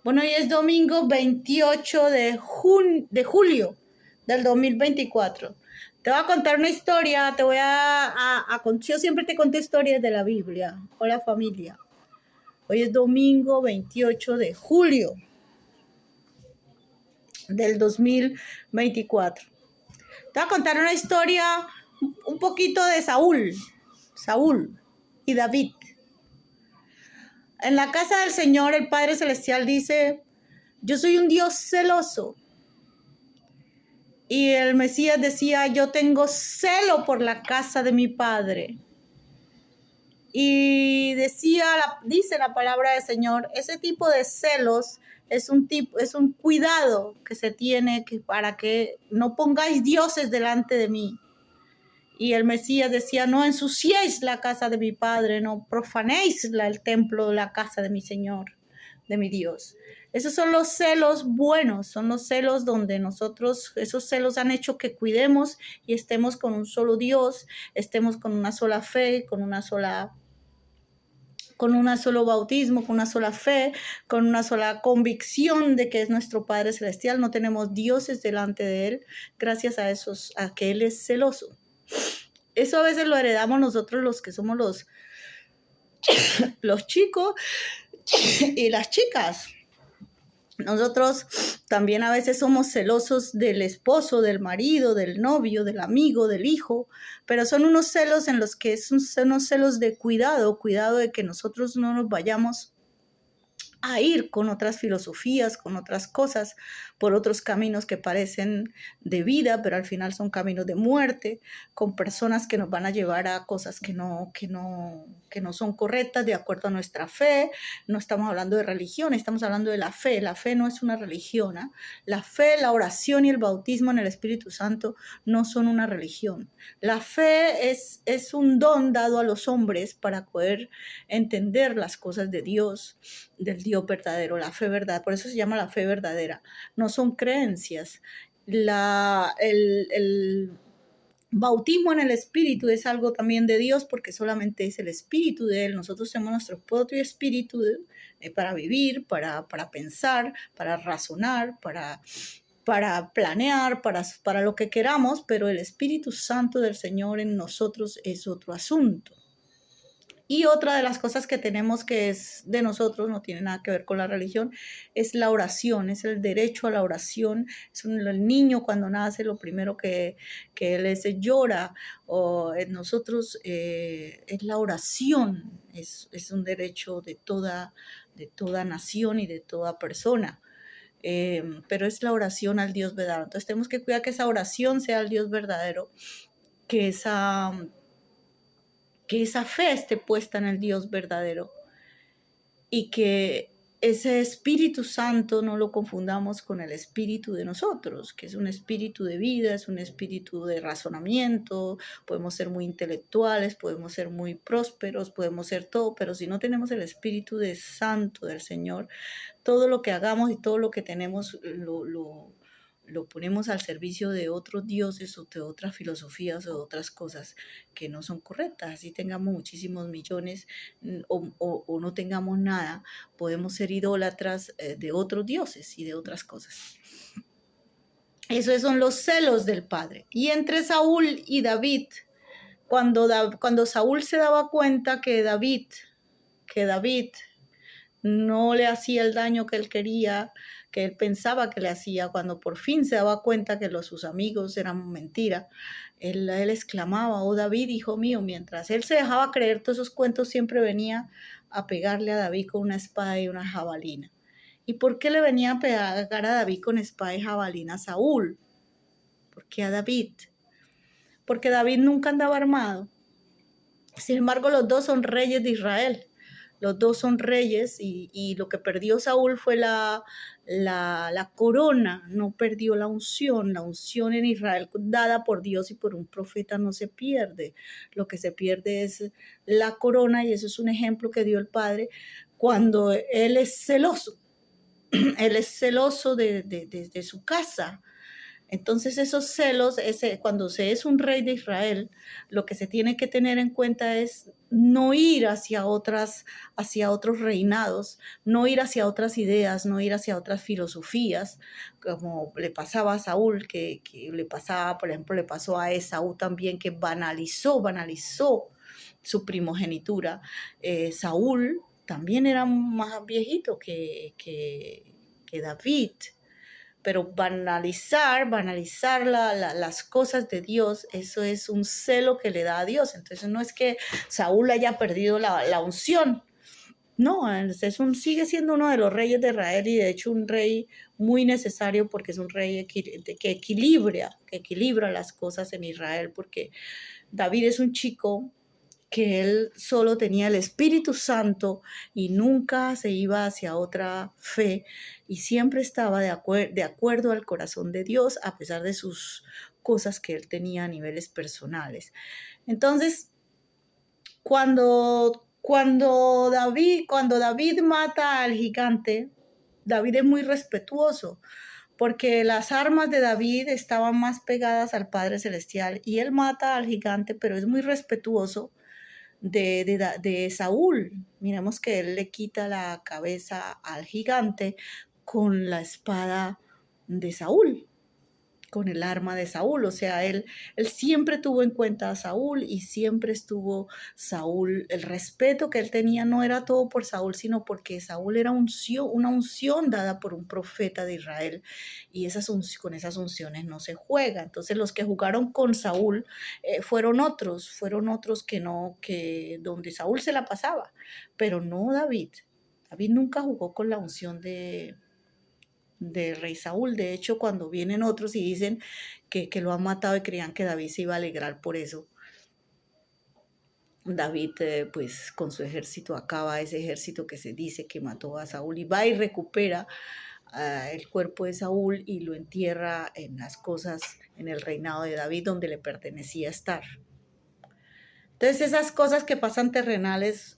Bueno, hoy es domingo 28 de julio del 2024. Te voy a contar una historia, yo siempre te conté historias de la Biblia. Hola familia. Hoy es domingo 28 de julio del 2024. Te voy a contar una historia un poquito de Saúl y David. En la casa del Señor, el Padre Celestial dice: yo soy un Dios celoso. Y el Mesías decía: yo tengo celo por la casa de mi Padre. Y dice la palabra del Señor, ese tipo de celos es un cuidado que se tiene para que no pongáis dioses delante de mí. Y el Mesías decía: no ensuciéis la casa de mi Padre, no profanéis el templo, la casa de mi Señor, de mi Dios. Esos son los celos buenos, son los celos donde esos celos han hecho que cuidemos y estemos con un solo Dios, estemos con una sola fe, con un solo bautismo, con una sola fe, con una sola convicción de que es nuestro Padre Celestial. No tenemos dioses delante de Él, gracias a que Él es celoso. Eso a veces lo heredamos nosotros, los que somos los chicos y las chicas. Nosotros también a veces somos celosos del esposo, del marido, del novio, del amigo, del hijo, pero son unos celos en los que son unos celos de cuidado de que nosotros no nos vayamos a ir con otras filosofías, con otras cosas, por otros caminos que parecen de vida, pero al final son caminos de muerte, con personas que nos van a llevar a cosas que no son correctas de acuerdo a nuestra fe. No estamos hablando de religión, estamos hablando de la fe. La fe no es una religión, ¿eh? La fe, la oración y el bautismo en el Espíritu Santo no son una religión. La fe es un don dado a los hombres para poder entender las cosas de Dios, del Dios verdadero, la fe verdadera. Por eso se llama la fe verdadera. No son creencias. El bautismo en el Espíritu es algo también de Dios, porque solamente es el Espíritu de Él. Nosotros tenemos nuestro propio Espíritu para vivir, para pensar, para razonar, para planear, para lo que queramos, pero el Espíritu Santo del Señor en nosotros es otro asunto. Y otra de las cosas que tenemos que es de nosotros, no tiene nada que ver con la religión, es la oración, es el derecho a la oración. El niño cuando nace, lo primero que él llora, o en nosotros es la oración, es un derecho de toda nación y de toda persona. Pero es la oración al Dios verdadero. Entonces tenemos que cuidar que esa oración sea al Dios verdadero, que esa fe esté puesta en el Dios verdadero y que ese Espíritu Santo no lo confundamos con el espíritu de nosotros, que es un espíritu de vida, es un espíritu de razonamiento. Podemos ser muy intelectuales, podemos ser muy prósperos, podemos ser todo, pero si no tenemos el Espíritu de Santo del Señor, todo lo que hagamos y todo lo que tenemos lo ponemos al servicio de otros dioses o de otras filosofías o de otras cosas que no son correctas. Así tengamos muchísimos millones o no tengamos nada, podemos ser idólatras de otros dioses y de otras cosas. Esos son los celos del padre. Y entre Saúl y David, cuando Saúl se daba cuenta que David no le hacía el daño que él quería, que él pensaba que le hacía, cuando por fin se daba cuenta que sus amigos eran mentira, él exclamaba: oh David, hijo mío. Mientras él se dejaba creer todos esos cuentos, siempre venía a pegarle a David con una espada y una jabalina. ¿Y por qué le venía a pegar a David con espada y jabalina a Saúl? ¿Por qué a David? Porque David nunca andaba armado. Sin embargo, los dos son reyes de Israel. Los dos son reyes y lo que perdió Saúl fue la corona, no perdió la unción. La unción en Israel dada por Dios y por un profeta no se pierde. Lo que se pierde es la corona, y eso es un ejemplo que dio el Padre cuando Él es celoso. Él es celoso de su casa. Entonces esos celos, cuando se es un rey de Israel, lo que se tiene que tener en cuenta es no ir hacia otros reinados, no ir hacia otras ideas, no ir hacia otras filosofías, como le pasaba a Saúl, que le pasaba, por ejemplo, le pasó a Esaú también, que banalizó su primogenitura. Saúl también era más viejito que David, pero banalizar las cosas de Dios, eso es un celo que le da a Dios. Entonces no es que Saúl haya perdido la unción, no, sigue siendo uno de los reyes de Israel y de hecho un rey muy necesario porque es un rey que equilibra las cosas en Israel, porque David es un chico que él solo tenía el Espíritu Santo y nunca se iba hacia otra fe y siempre estaba de acuerdo al corazón de Dios a pesar de sus cosas que él tenía a niveles personales. Entonces, cuando David mata al gigante, David es muy respetuoso porque las armas de David estaban más pegadas al Padre Celestial y él mata al gigante, pero es muy respetuoso de Saúl. Miremos que él le quita la cabeza al gigante con la espada de Saúl, con el arma de Saúl. O sea, él siempre tuvo en cuenta a Saúl y siempre estuvo Saúl. El respeto que él tenía no era todo por Saúl, sino porque Saúl era una unción dada por un profeta de Israel y con esas unciones no se juega. Entonces los que jugaron con Saúl fueron otros que donde Saúl se la pasaba, pero no David. David nunca jugó con la unción de rey Saúl. De hecho, cuando vienen otros y dicen que lo han matado y creían que David se iba a alegrar por eso, David pues con su ejército acaba ese ejército que se dice que mató a Saúl y va y recupera el cuerpo de Saúl y lo entierra en las cosas, en el reinado de David donde le pertenecía estar. Entonces esas cosas que pasan terrenales,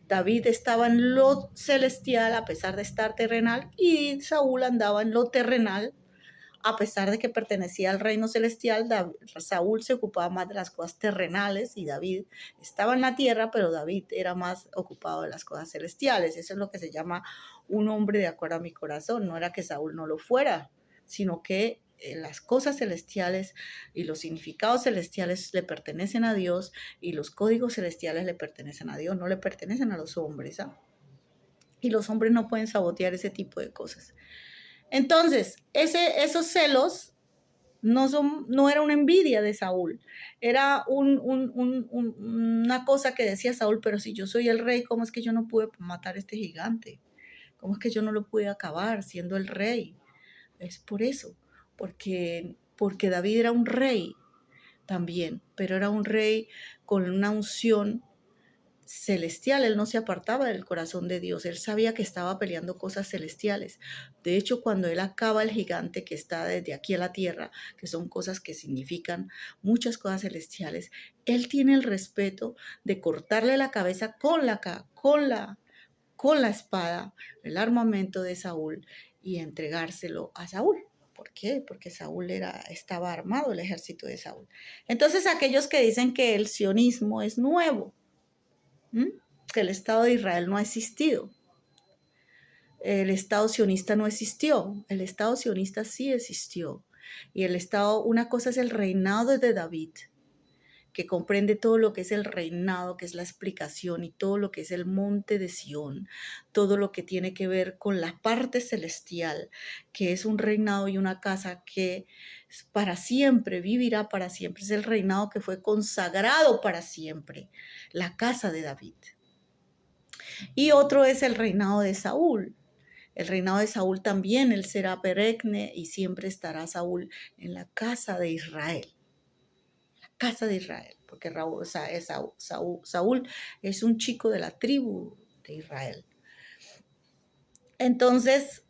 David estaba en lo celestial a pesar de estar terrenal y Saúl andaba en lo terrenal a pesar de que pertenecía al reino celestial. Saúl se ocupaba más de las cosas terrenales y David estaba en la tierra, pero David era más ocupado de las cosas celestiales. Eso es lo que se llama un hombre de acuerdo a mi corazón. No era que Saúl no lo fuera, sino que las cosas celestiales y los significados celestiales le pertenecen a Dios y los códigos celestiales le pertenecen a Dios, no le pertenecen a los hombres. Y los hombres no pueden sabotear ese tipo de cosas. Entonces, esos celos no era una envidia de Saúl, era una cosa que decía Saúl, pero si yo soy el rey, ¿cómo es que yo no pude matar a este gigante? ¿Cómo es que yo no lo pude acabar siendo el rey? Es por eso, porque David era un rey también, pero era un rey con una unción celestial. Él no se apartaba del corazón de Dios, él sabía que estaba peleando cosas celestiales. De hecho, cuando él acaba el gigante que está desde aquí a la tierra, que son cosas que significan muchas cosas celestiales, él tiene el respeto de cortarle la cabeza con la espada, el armamento de Saúl, y entregárselo a Saúl. ¿Por qué? Porque Saúl estaba armado, el ejército de Saúl. Entonces, aquellos que dicen que el sionismo es nuevo, que el Estado de Israel no ha existido. El Estado sionista no existió. El Estado sionista sí existió. Y una cosa es el reinado de David, que comprende todo lo que es el reinado, que es la explicación, y todo lo que es el monte de Sión, todo lo que tiene que ver con la parte celestial, que es un reinado y una casa que para siempre, vivirá para siempre. Es el reinado que fue consagrado para siempre, la casa de David. Y otro es el reinado de Saúl. El reinado de Saúl también, él será perenne y siempre estará Saúl en la casa de Israel. La casa de Israel, porque Saúl es un chico de la tribu de Israel. Entonces,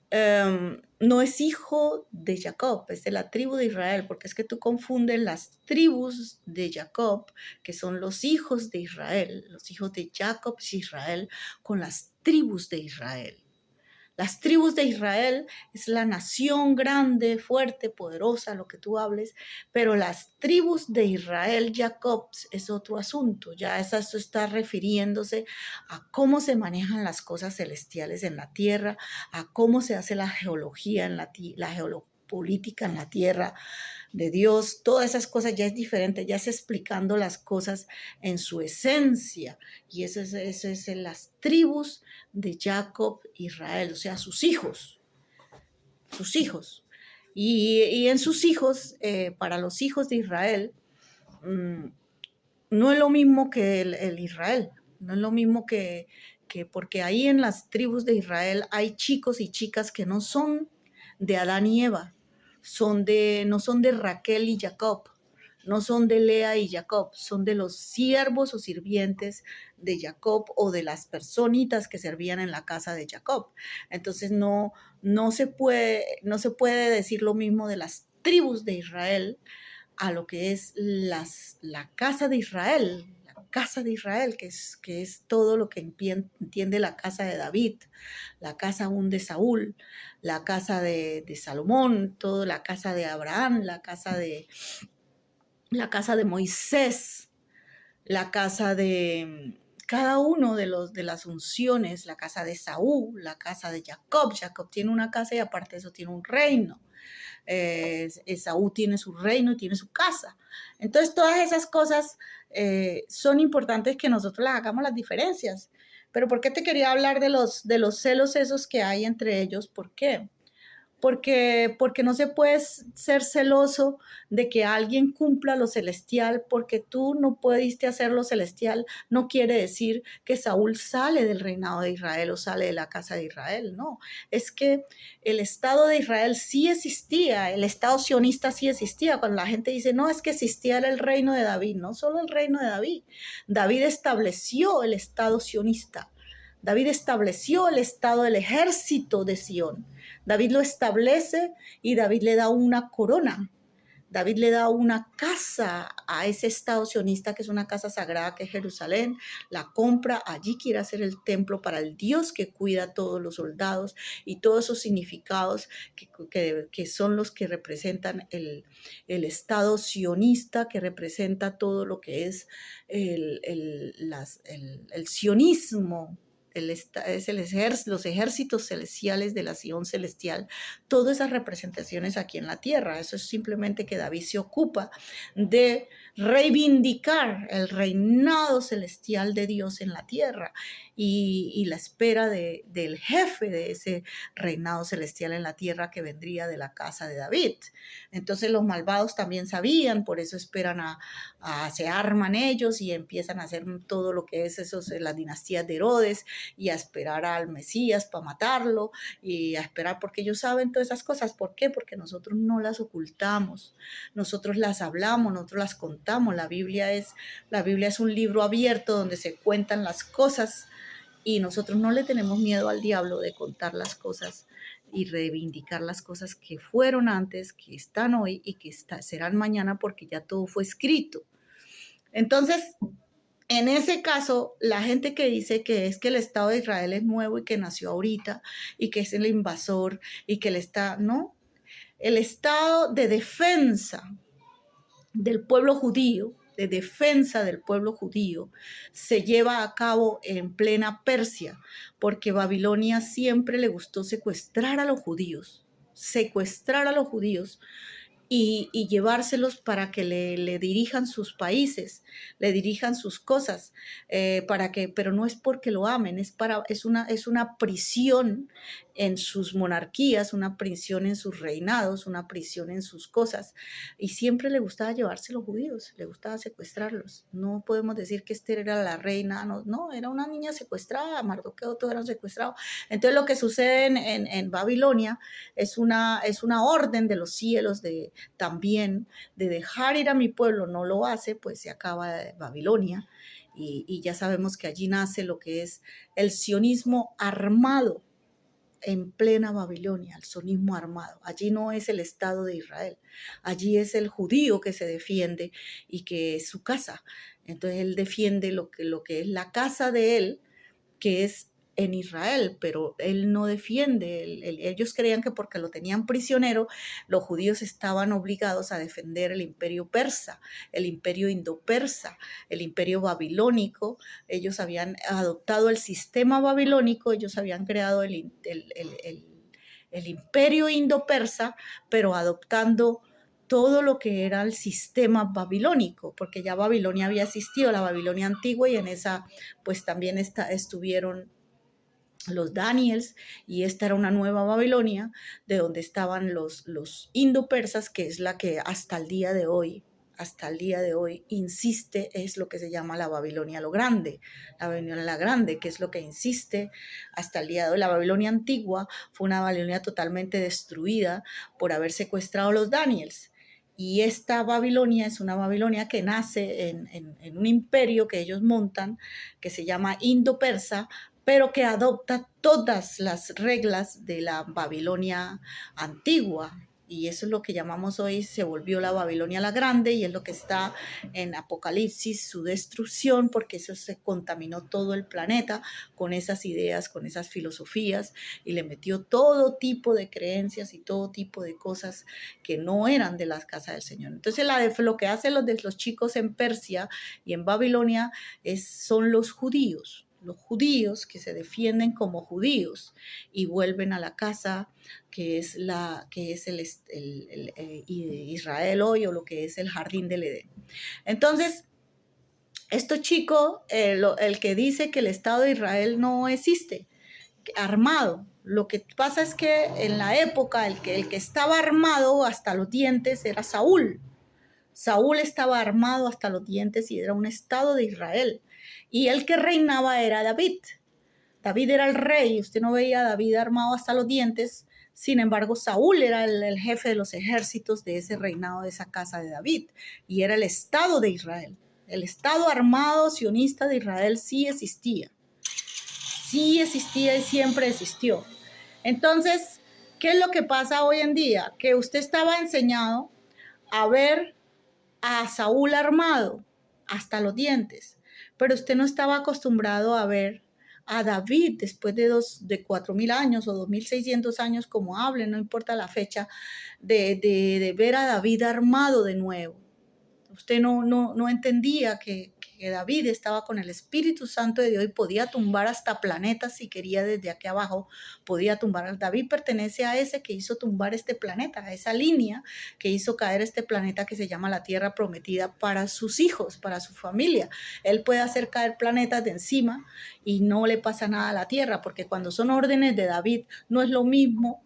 no es hijo de Jacob, es de la tribu de Israel, porque es que tú confundes las tribus de Jacob, que son los hijos de Israel, los hijos de Jacob y Israel, con las tribus de Israel. Las tribus de Israel es la nación grande, fuerte, poderosa, lo que tú hables, pero las tribus de Israel, Jacob, es otro asunto. Ya eso está refiriéndose a cómo se manejan las cosas celestiales en la tierra, a cómo se hace la geología la geopolítica en la tierra de Dios. Todas esas cosas ya es diferente, ya es explicando las cosas en su esencia. Y eso es en las tribus de Jacob, Israel, o sea, sus hijos, sus hijos. Y en sus hijos, para los hijos de Israel, no es lo mismo que el Israel, no es lo mismo que porque ahí en las tribus de Israel hay chicos y chicas que no son de Adán y Eva, no son de Raquel y Jacob, no son de Lea y Jacob, son de los siervos o sirvientes de Jacob o de las personitas que servían en la casa de Jacob. Entonces no se puede decir lo mismo de las tribus de Israel a lo que es la casa de Israel, que es todo lo que entiende la casa de David, la casa aún de Saúl, la casa de Salomón, toda la casa de Abraham, la casa de Moisés, la casa de cada uno de las unciones, la casa de Saúl, la casa de Jacob. Jacob tiene una casa y aparte de eso tiene un reino. Esaú tiene su reino y tiene su casa. Entonces todas esas cosas son importantes que nosotros las hagamos las diferencias. Pero ¿por qué te quería hablar de los celos esos que hay entre ellos? ¿Por qué? Porque no se puede ser celoso de que alguien cumpla lo celestial, porque tú no pudiste hacer lo celestial, no quiere decir que Saúl sale del reinado de Israel o sale de la casa de Israel, no. Es que el Estado de Israel sí existía, el Estado sionista sí existía. Cuando la gente dice, no, es que existía el reino de David, no solo el reino de David. David estableció el Estado sionista. David estableció el estado del ejército de Sión. David lo establece y David le da una corona. David le da una casa a ese estado sionista, que es una casa sagrada, que es Jerusalén. La compra, allí quiere hacer el templo para el Dios que cuida a todos los soldados y todos esos significados que son los que representan el estado sionista, que representa todo lo que es el sionismo. Los ejércitos celestiales de la Sion celestial, todas esas representaciones aquí en la tierra. Eso es simplemente que David se ocupa de reivindicar el reinado celestial de Dios en la tierra y la espera del jefe de ese reinado celestial en la tierra, que vendría de la casa de David. Entonces los malvados también sabían, por eso esperan se arman ellos y empiezan a hacer todo lo que es las dinastías de Herodes, y a esperar al Mesías para matarlo, y a esperar, porque ellos saben todas esas cosas. ¿Por qué? Porque nosotros no las ocultamos, nosotros las hablamos, nosotros las contamos. La Biblia es un libro abierto donde se cuentan las cosas, y nosotros no le tenemos miedo al diablo de contar las cosas y reivindicar las cosas que fueron antes, que están hoy y que serán mañana, porque ya todo fue escrito. Entonces, en ese caso, la gente que dice que es que el Estado de Israel es nuevo y que nació ahorita y que es el invasor y que no, el Estado de defensa del pueblo judío, se lleva a cabo en plena Persia, porque Babilonia siempre le gustó secuestrar a los judíos y llevárselos para que le dirijan sus países, le dirijan sus cosas, pero no es porque lo amen, es una prisión en sus monarquías, una prisión en sus reinados, una prisión en sus cosas. Y siempre le gustaba llevarse a los judíos, le gustaba secuestrarlos. No podemos decir que Esther era la reina, no, era una niña secuestrada, Mardoqueo, todos eran secuestrados. Entonces lo que sucede en Babilonia es una orden de los cielos también de dejar ir a mi pueblo. No lo hace, pues se acaba Babilonia, y ya sabemos que allí nace lo que es el sionismo armado en plena Babilonia, el sionismo armado. Allí no es el Estado de Israel, allí es el judío que se defiende y que es su casa. Entonces él defiende lo que es la casa de él, que es en Israel, pero él no defiende. Ellos creían que porque lo tenían prisionero, los judíos estaban obligados a defender el imperio persa, el imperio indo-persa, el imperio babilónico. Ellos habían adoptado el sistema babilónico, ellos habían creado el imperio indo-persa, pero adoptando todo lo que era el sistema babilónico, porque ya Babilonia había existido, la Babilonia antigua, y en esa pues también estuvieron los Daniels, y esta era una nueva Babilonia, de donde estaban los indo-persas, que es la que hasta el día de hoy insiste, es lo que se llama la Babilonia lo Grande, la Babilonia la Grande, que es lo que insiste hasta el día de hoy. La Babilonia antigua fue una Babilonia totalmente destruida por haber secuestrado a los Daniels. Y esta Babilonia es una Babilonia que nace en un imperio que ellos montan, que se llama Indo-Persa, pero que adopta todas las reglas de la Babilonia antigua. Y eso es lo que llamamos hoy, se volvió la Babilonia la Grande, y es lo que está en Apocalipsis, su destrucción, porque eso se contaminó todo el planeta con esas ideas, con esas filosofías, y le metió todo tipo de creencias y todo tipo de cosas que no eran de la casa del Señor. Entonces lo que hacen los chicos en Persia y en Babilonia son los judíos que se defienden como judíos y vuelven a la casa que es Israel hoy, o lo que es el jardín del Edén. Entonces, estos chicos, el que dice que el Estado de Israel no existe, armado, lo que pasa es que en la época el que estaba armado hasta los dientes era Saúl. Saúl estaba armado hasta los dientes y era un Estado de Israel. Y el que reinaba era David. David era el rey. Usted no veía a David armado hasta los dientes. Sin embargo, Saúl era el jefe de los ejércitos de ese reinado, de esa casa de David. Y era el Estado de Israel. El Estado armado sionista de Israel sí existía. Sí existía y siempre existió. Entonces, ¿qué es lo que pasa hoy en día? Que usted estaba enseñado a ver a Saúl armado hasta los dientes, pero usted no estaba acostumbrado a ver a David después de 4.000 años o 2.600 años, como hablen, no importa la fecha, de ver a David armado de nuevo. Usted no entendía que David estaba con el Espíritu Santo de Dios y podía tumbar hasta planetas si quería desde aquí abajo, podía tumbar. David pertenece a ese que hizo tumbar este planeta, a esa línea que hizo caer este planeta que se llama la Tierra Prometida para sus hijos, para su familia. Él puede hacer caer planetas de encima y no le pasa nada a la Tierra, porque cuando son órdenes de David no es lo mismo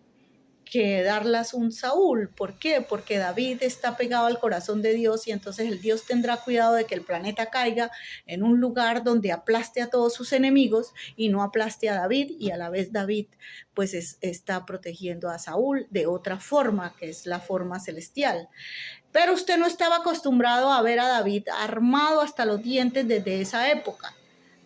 que darlas un Saúl. ¿Por qué? Porque David está pegado al corazón de Dios, y entonces el Dios tendrá cuidado de que el planeta caiga en un lugar donde aplaste a todos sus enemigos y no aplaste a David, y a la vez David pues está protegiendo a Saúl de otra forma, que es la forma celestial. Pero usted no estaba acostumbrado a ver a David armado hasta los dientes desde esa época.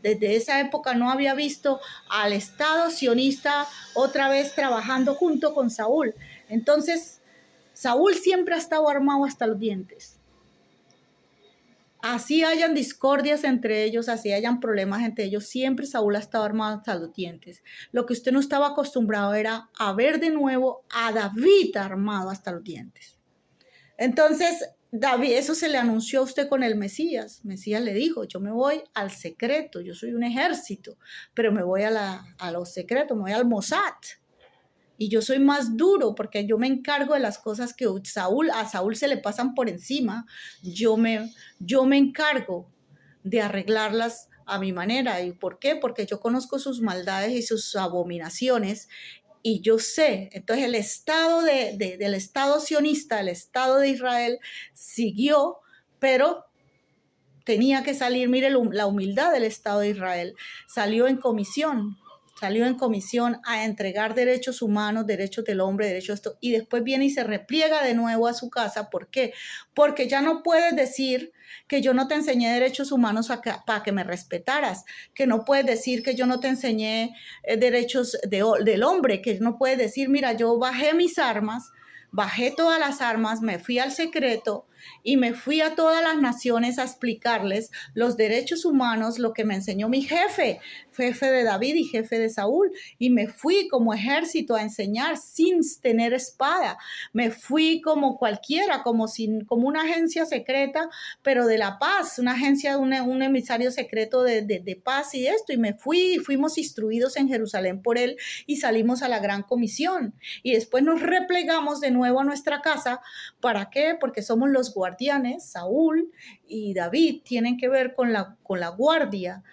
Desde esa época no había visto al Estado sionista otra vez trabajando junto con Saúl. Entonces, Saúl siempre ha estado armado hasta los dientes. Así hayan discordias entre ellos, así hayan problemas entre ellos, siempre Saúl ha estado armado hasta los dientes. Lo que usted no estaba acostumbrado era a ver de nuevo a David armado hasta los dientes. Entonces, David, eso se le anunció a usted con el Mesías. Mesías le dijo, yo me voy al secreto, yo soy un ejército, pero me voy a los secretos, me voy al Mossad. Y yo soy más duro porque yo me encargo de las cosas que a Saúl se le pasan por encima. Yo me encargo de arreglarlas a mi manera. ¿Y por qué? Porque yo conozco sus maldades y sus abominaciones. Y yo sé, entonces el Estado del Estado sionista, el Estado de Israel, siguió, pero tenía que salir. Mire la humildad del Estado de Israel. Salió en comisión a entregar derechos humanos, derechos del hombre, derechos esto, y después viene y se repliega de nuevo a su casa. ¿Por qué? Porque ya no puedes decir que yo no te enseñé derechos humanos para que me respetaras, que no puedes decir que yo no te enseñé derechos del hombre, que no puedes decir, mira, yo bajé mis armas, bajé todas las armas, me fui al secreto y me fui a todas las naciones a explicarles los derechos humanos, lo que me enseñó mi jefe. jefe de David y jefe de Saúl, y me fui como ejército a enseñar sin tener espada. Me fui como cualquiera, como una agencia secreta, pero de la paz, una agencia, un emisario secreto de paz y esto, y me fui, y fuimos instruidos en Jerusalén por él, y salimos a la gran comisión, y después nos replegamos de nuevo a nuestra casa. ¿Para qué? Porque somos los guardianes. Saúl y David tienen que ver con la guardia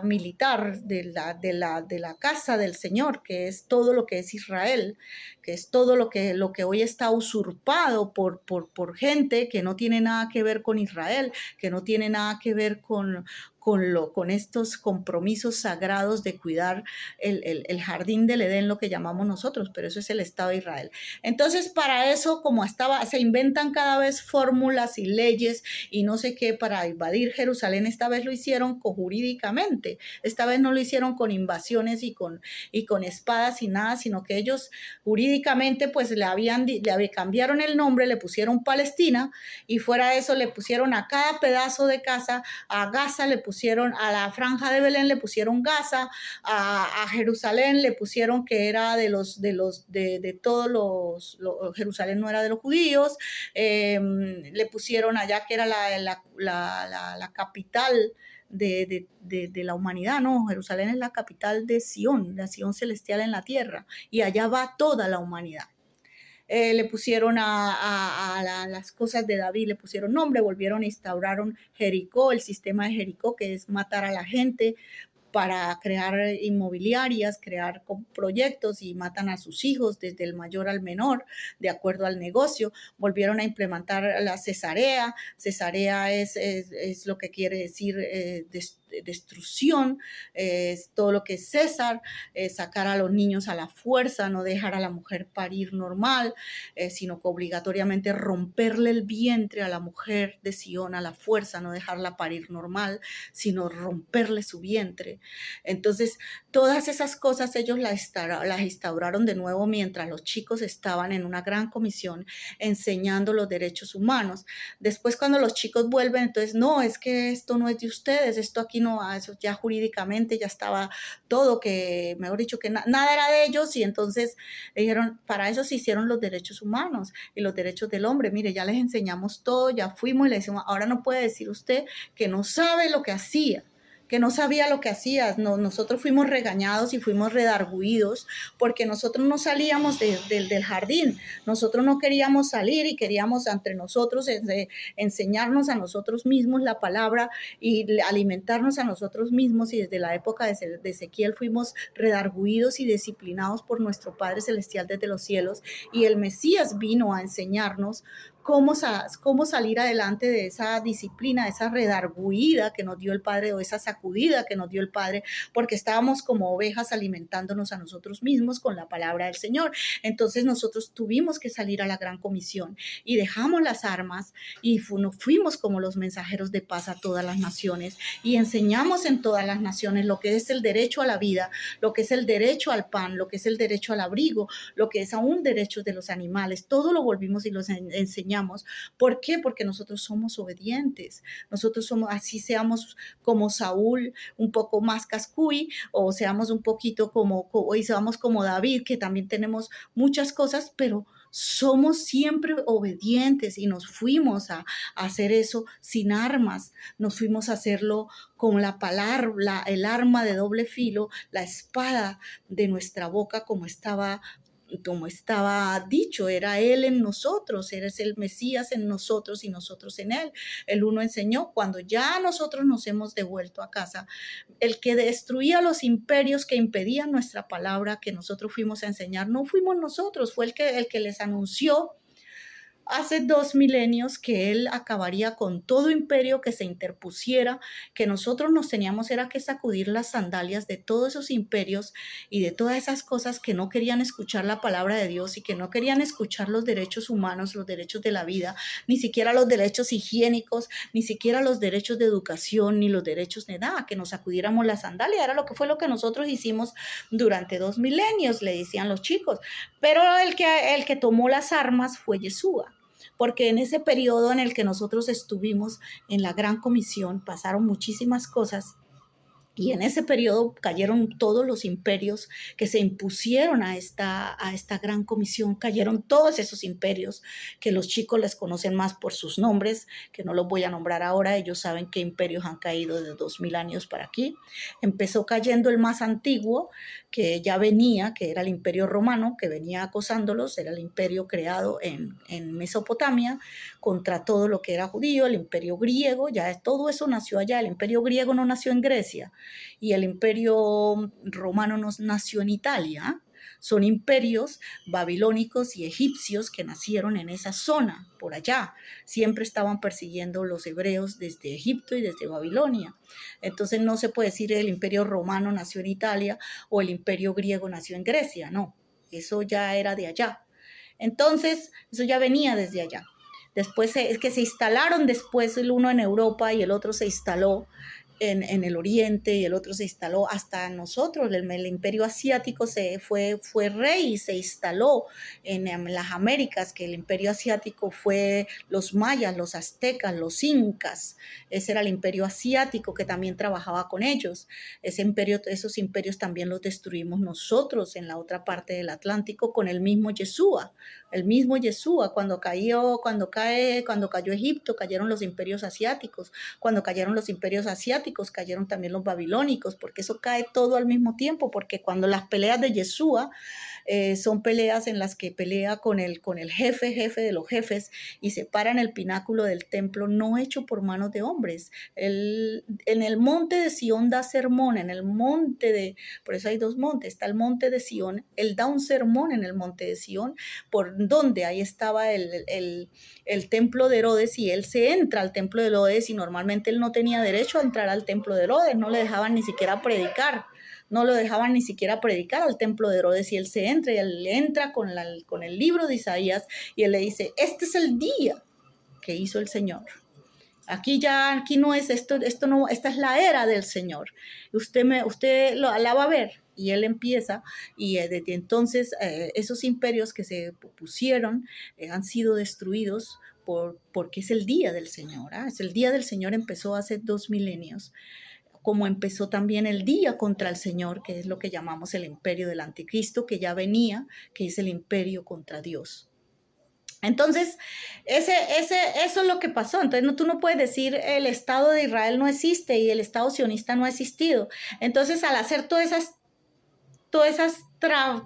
militar de la casa del Señor, que es todo lo que es Israel, que es todo lo que hoy está usurpado por gente que no tiene nada que ver con Israel, que no tiene nada que ver con estos compromisos sagrados de cuidar el jardín del Edén, lo que llamamos nosotros, pero eso es el Estado de Israel. Entonces, para eso, se inventan cada vez fórmulas y leyes y no sé qué para invadir Jerusalén. Esta vez lo hicieron jurídicamente, esta vez no lo hicieron con invasiones y con espadas y nada, sino que ellos jurídicamente pues le cambiaron el nombre, le pusieron Palestina, y fuera de eso le pusieron a cada pedazo de casa, a Gaza le pusieron, a la franja de Belén le pusieron Gaza, a Jerusalén le pusieron que era de todos los Jerusalén no era de los judíos, le pusieron allá que era la capital de la humanidad, no, Jerusalén es la capital de Sion, la Sion celestial en la tierra, y allá va toda la humanidad. Le pusieron a las cosas de David, le pusieron nombre, volvieron e instauraron Jericó, el sistema de Jericó, que es matar a la gente para crear inmobiliarias, crear proyectos, y matan a sus hijos desde el mayor al menor, de acuerdo al negocio. Volvieron a implementar la cesarea. Cesarea es lo que quiere decir destrucción, es todo lo que es César, sacar a los niños a la fuerza, no dejar a la mujer parir normal, sino que obligatoriamente romperle el vientre a la mujer de Sion a la fuerza, no dejarla parir normal, sino romperle su vientre. Entonces, todas esas cosas ellos las instauraron de nuevo mientras los chicos estaban en una gran comisión enseñando los derechos humanos. Después, cuando los chicos vuelven, entonces, no, es que esto no es de ustedes, esto aquí no, eso ya jurídicamente ya estaba todo, que mejor dicho, que nada era de ellos, y entonces dijeron, para eso se hicieron los derechos humanos y los derechos del hombre. Mire, ya les enseñamos todo, ya fuimos y le decimos, ahora no puede decir usted que no sabe lo que hacía, que no sabía lo que hacía. No, nosotros fuimos regañados y fuimos redarguidos porque nosotros no salíamos del jardín, nosotros no queríamos salir y queríamos entre nosotros enseñarnos a nosotros mismos la palabra y alimentarnos a nosotros mismos, y desde la época de Ezequiel fuimos redarguidos y disciplinados por nuestro Padre Celestial desde los cielos, y el Mesías vino a enseñarnos cómo salir adelante de esa disciplina, de esa redarguida que nos dio el Padre, o esa sacudida que nos dio el Padre, porque estábamos como ovejas alimentándonos a nosotros mismos con la palabra del Señor. Entonces nosotros tuvimos que salir a la gran comisión y dejamos las armas y nos fuimos como los mensajeros de paz a todas las naciones, y enseñamos en todas las naciones lo que es el derecho a la vida, lo que es el derecho al pan, lo que es el derecho al abrigo, lo que es aún derechos de los animales. Todo lo volvimos y los enseñamos. ¿Por qué? Porque nosotros somos obedientes. Nosotros somos, así seamos como Saúl, un poco más cascuy, o seamos un poquito y seamos como David, que también tenemos muchas cosas, pero somos siempre obedientes, y nos fuimos a hacer eso sin armas. Nos fuimos a hacerlo con la palabra, el arma de doble filo, la espada de nuestra boca, como estaba dicho, era Él en nosotros, eres el Mesías en nosotros y nosotros en Él. El uno enseñó, cuando ya nosotros nos hemos devuelto a casa, el que destruía los imperios que impedían nuestra palabra que nosotros fuimos a enseñar, no fuimos nosotros, fue el que les anunció hace 2 milenios que él acabaría con todo imperio que se interpusiera, que nosotros nos teníamos era que sacudir las sandalias de todos esos imperios y de todas esas cosas que no querían escuchar la palabra de Dios y que no querían escuchar los derechos humanos, los derechos de la vida, ni siquiera los derechos higiénicos, ni siquiera los derechos de educación, ni los derechos de nada, que nos sacudiéramos la sandalia. Era lo que nosotros hicimos durante 2 milenios, le decían los chicos. Pero el que tomó las armas fue Yeshua, porque en ese periodo en el que nosotros estuvimos en la gran comisión pasaron muchísimas cosas Y en ese periodo cayeron todos los imperios que se impusieron a esta gran comisión, cayeron todos esos imperios que los chicos les conocen más por sus nombres, que no los voy a nombrar ahora, ellos saben qué imperios han caído de 2000 años para aquí. Empezó cayendo el más antiguo, que ya venía, que era el imperio romano, que venía acosándolos, era el imperio creado en Mesopotamia, contra todo lo que era judío, el imperio griego, ya todo eso nació allá, el imperio griego no nació en Grecia, y el imperio romano nació en Italia. Son imperios babilónicos y egipcios que nacieron en esa zona, por allá. Siempre estaban persiguiendo los hebreos desde Egipto y desde Babilonia. Entonces no se puede decir el imperio romano nació en Italia o el imperio griego nació en Grecia, no. Eso ya era de allá. Entonces, eso ya venía desde allá. Después es que se instalaron después el uno en Europa y el otro se instaló en el Oriente y el otro se instaló hasta nosotros. El imperio asiático fue rey y se instaló en las Américas, que el imperio asiático fue los mayas, los aztecas, los incas. Ese era el imperio asiático que también trabajaba con ellos. Esos imperios también los destruimos nosotros en la otra parte del Atlántico con el mismo Yeshua. El mismo Yeshua, cuando cayó Egipto, cayeron los imperios asiáticos. Cuando cayeron los imperios asiáticos, cayeron también los babilónicos, porque eso cae todo al mismo tiempo, porque cuando las peleas de Yeshua son peleas en las que pelea con el jefe de los jefes y se para en el pináculo del templo, no hecho por manos de hombres. En el monte de Sión da sermón, por eso hay dos montes, está el monte de Sión, él da un sermón en el monte de Sión, por donde ahí estaba el templo de Herodes, y él se entra al templo de Herodes, y normalmente él no tenía derecho a entrar al templo de Herodes, no le dejaban ni siquiera predicar. No lo dejaban ni siquiera predicar al templo de Herodes, y él se entra, y él entra con el libro de Isaías, y él le dice, este es el día que hizo el Señor. Aquí no es esto no, esta es la era del Señor. Usted la va a ver. Y él empieza, y desde entonces esos imperios que se pusieron han sido destruidos porque es el día del Señor. Es el día del Señor, empezó hace 2 milenios. Como empezó también el día contra el Señor, que es lo que llamamos el imperio del anticristo, que ya venía, que es el imperio contra Dios. Entonces, eso es lo que pasó. Entonces, tú no puedes decir el Estado de Israel no existe y el Estado sionista no ha existido. Entonces, al hacer todas esas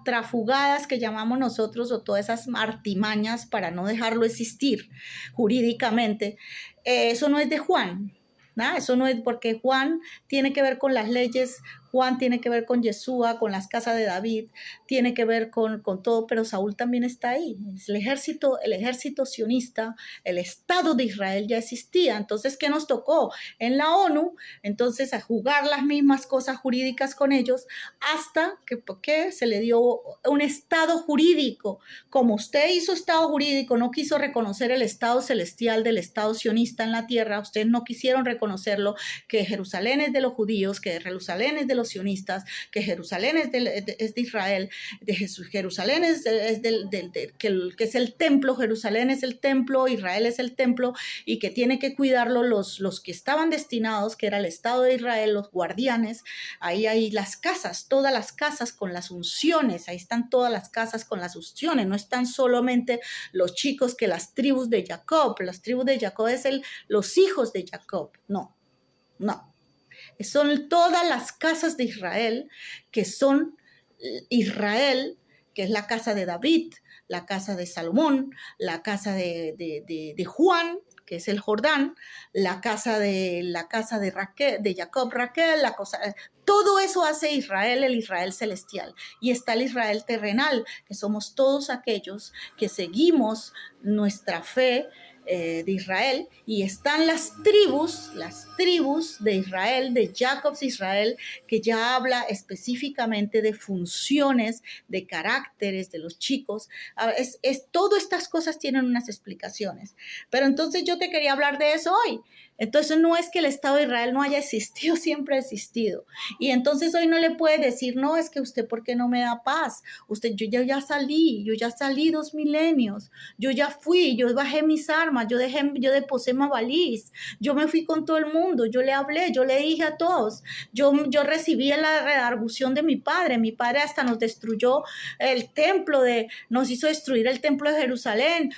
trafugadas que llamamos nosotros, o todas esas artimañas para no dejarlo existir jurídicamente, eso no es de Juan. ¿No? Eso no es, porque Juan tiene que ver con las leyes, Juan tiene que ver con Yeshua, con las casas de David, tiene que ver con todo, pero Saúl también está ahí. El ejército sionista, el Estado de Israel ya existía. Entonces, ¿qué nos tocó? En la ONU, entonces, a jugar las mismas cosas jurídicas con ellos, hasta que se le dio un Estado jurídico. Como usted hizo Estado jurídico, no quiso reconocer el Estado celestial del Estado sionista en la tierra, ustedes no quisieron reconocerlo, que Jerusalén es de los judíos, que Jerusalén es de los sionistas, que Jerusalén es de Israel, Jerusalén que es el templo, Jerusalén es el templo, Israel es el templo, y que tiene que cuidarlo los que estaban destinados, que era el Estado de Israel, los guardianes. Ahí hay las casas, todas las casas con las unciones, ahí están todas las casas con las unciones, no están solamente los chicos que las tribus de Jacob es los hijos de Jacob, no. Son todas las casas de Israel, que son Israel, que es la casa de David, la casa de Salomón, la casa de Juan, que es el Jordán, la casa de Raquel, de Jacob, Raquel, todo eso hace Israel, el Israel celestial. Y está el Israel terrenal, que somos todos aquellos que seguimos nuestra fe de Israel, y están las tribus de Israel, de Jacob's Israel, que ya habla específicamente de funciones, de caracteres de los chicos. Todas estas cosas tienen unas explicaciones, pero entonces yo te quería hablar de eso hoy. Entonces no es que el Estado de Israel no haya existido, siempre ha existido. Y entonces hoy no le puede decir, no, es que usted, ¿por qué no me da paz? Usted, yo ya salí 2 milenios, yo ya fui, yo bajé mis armas, yo deposé Mabalís, yo me fui con todo el mundo, yo le hablé, yo le dije a todos, yo recibí la redargución de mi padre hasta nos destruyó el templo, nos hizo destruir el templo de Jerusalén,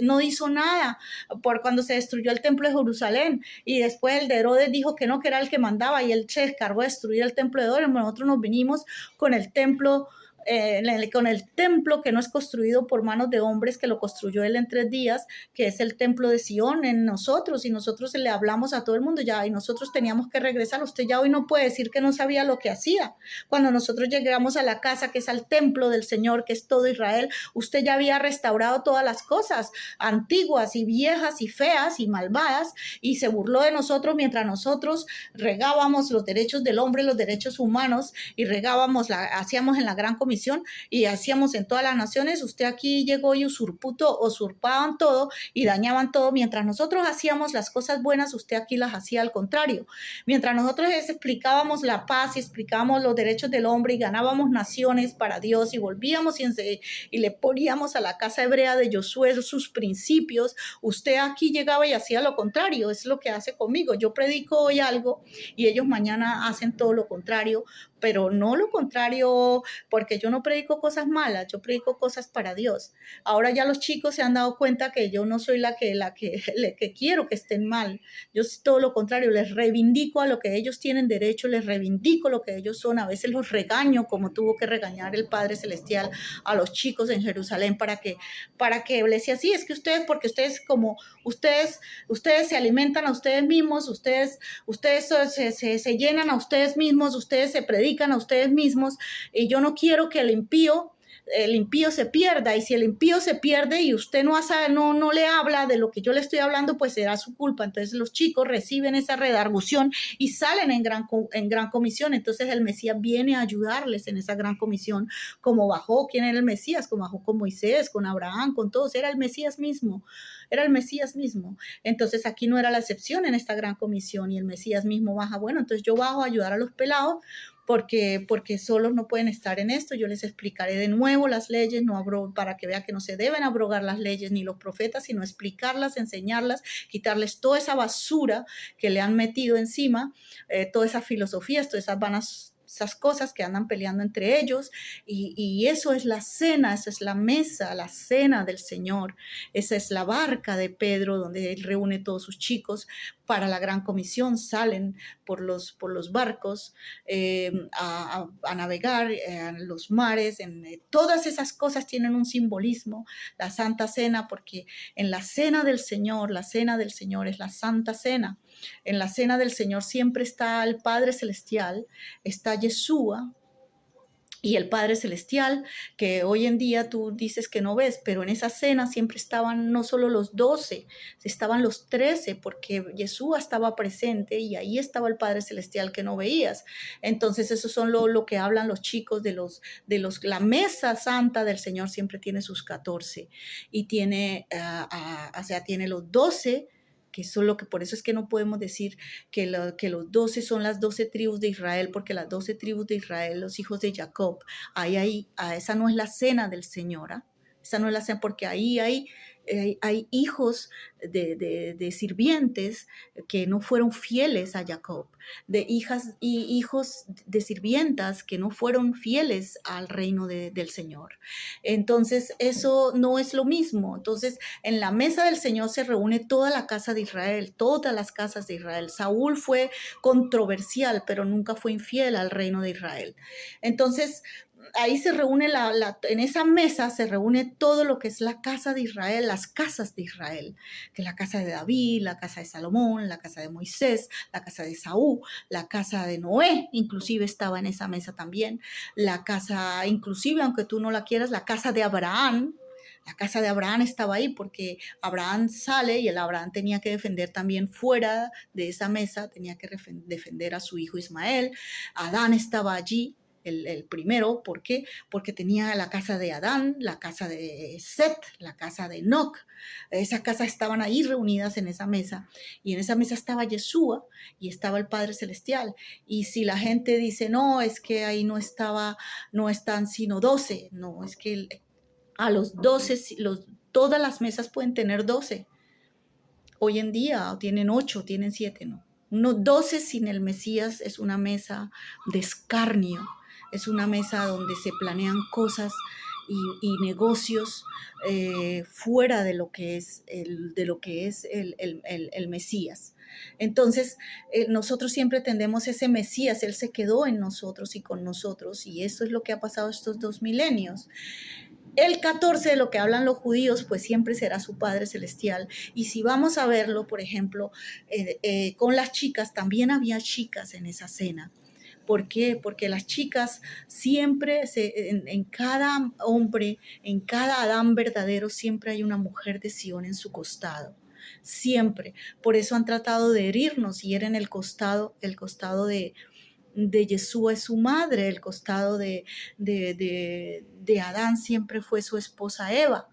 no hizo nada por cuando se destruyó el templo de Jerusalén, y después el de Herodes dijo que no, que era el que mandaba, y él se descargó de destruir el templo de Herodes. Nosotros nos vinimos con el templo que no es construido por manos de hombres, que lo construyó él en 3 días, que es el templo de Sion en nosotros, y nosotros le hablamos a todo el mundo ya, y nosotros teníamos que regresar. Usted ya hoy no puede decir que no sabía lo que hacía. Cuando nosotros llegamos a la casa, que es al templo del Señor, que es todo Israel, usted ya había restaurado todas las cosas antiguas y viejas y feas y malvadas, y se burló de nosotros mientras nosotros regábamos los derechos del hombre, los derechos humanos, y hacíamos en la gran comisión y hacíamos en todas las naciones. Usted aquí llegó y usurpaban todo y dañaban todo. Mientras nosotros hacíamos las cosas buenas, usted aquí las hacía al contrario. Mientras nosotros explicábamos la paz y explicábamos los derechos del hombre y ganábamos naciones para Dios y volvíamos y le poníamos a la casa hebrea de Josué sus principios, usted aquí llegaba y hacía lo contrario. Es lo que hace conmigo. Yo predico hoy algo y ellos mañana hacen todo lo contrario, pero no lo contrario, porque yo no predico cosas malas, yo predico cosas para Dios. Ahora ya los chicos se han dado cuenta que yo no soy la que quiero que estén mal. Yo todo lo contrario, les reivindico a lo que ellos tienen derecho, les reivindico lo que ellos son. A veces los regaño, como tuvo que regañar el Padre Celestial a los chicos en Jerusalén para que les decía, sí, es que ustedes se alimentan a ustedes mismos, ustedes se llenan a ustedes mismos, ustedes se predican a ustedes mismos, y yo no quiero que el impío se pierda, y si el impío se pierde y usted no le habla de lo que yo le estoy hablando, pues será su culpa. Entonces los chicos reciben esa redargución y salen en gran comisión. Entonces el Mesías viene a ayudarles en esa gran comisión, como bajó. ¿Quién era el Mesías? Como bajó con Moisés, con Abraham, con todos, era el Mesías mismo. Entonces aquí no era la excepción en esta gran comisión, y el Mesías mismo baja. Bueno, entonces yo bajo a ayudar a los pelados, porque solos no pueden estar en esto. Yo les explicaré de nuevo las leyes, para que vean que no se deben abrogar las leyes ni los profetas, sino explicarlas, enseñarlas, quitarles toda esa basura que le han metido encima, todas esas filosofías, todas esas cosas que andan peleando entre ellos, y eso es la cena, esa es la mesa, la cena del Señor. Esa es la barca de Pedro, donde él reúne todos sus chicos para la gran comisión. Salen por los barcos a navegar en los mares. Todas esas cosas tienen un simbolismo. La Santa Cena, porque en la cena del Señor es la Santa Cena. En la cena del Señor siempre está el Padre Celestial, está Yeshua y el Padre Celestial, que hoy en día tú dices que no ves, pero en esa cena siempre estaban no solo los 12, estaban los 13, porque Yeshua estaba presente y ahí estaba el Padre Celestial que no veías. Entonces eso son lo que hablan los chicos la mesa santa del Señor siempre tiene sus 14 y tiene los 12, que son por eso es que no podemos decir que los 12 son las 12 tribus de Israel, porque las 12 tribus de Israel, los hijos de Jacob, esa no es la cena del Señor, ¿eh? Esa no es la cena, porque ahí hay hijos de sirvientes que no fueron fieles a Jacob, de hijas y hijos de sirvientas que no fueron fieles al reino del Señor. Entonces eso no es lo mismo. Entonces en la mesa del Señor se reúne toda la casa de Israel, todas las casas de Israel. Saúl fue controversial, pero nunca fue infiel al reino de Israel. Entonces ahí se reúne en esa mesa se reúne todo lo que es la casa de Israel, las casas de Israel, que es la casa de David, la casa de Salomón, la casa de Moisés, la casa de Saúl, la casa de Noé, inclusive estaba en esa mesa también, la casa, inclusive aunque tú no la quieras, la casa de Abraham. La casa de Abraham estaba ahí porque Abraham sale y el Abraham tenía que defender también fuera de esa mesa, tenía que defender a su hijo Ismael. Adán estaba allí. el primero. ¿Por qué? Porque tenía la casa de Adán, la casa de Set, la casa de Enoc. Esas casas estaban ahí reunidas en esa mesa, y en esa mesa estaba Yeshua y estaba el Padre Celestial. Y si la gente dice, no, es que ahí no están sino 12, no, es que a los 12, todas las mesas pueden tener 12. Hoy en día tienen 8, tienen 7, ¿no? 12 sin el Mesías es una mesa de escarnio, es una mesa donde se planean cosas y negocios fuera de lo que es el Mesías. Entonces, nosotros siempre tendemos ese Mesías, Él se quedó en nosotros y con nosotros, y eso es lo que ha pasado estos 2 milenios. El 14, de lo que hablan los judíos, pues siempre será su Padre Celestial. Y si vamos a verlo, por ejemplo, con las chicas, también había chicas en esa cena. ¿Por qué? Porque las chicas siempre, en cada hombre, en cada Adán verdadero, siempre hay una mujer de Sion en su costado. Siempre. Por eso han tratado de herirnos, y hieren el costado de Yeshua es su madre, el costado de Adán siempre fue su esposa Eva.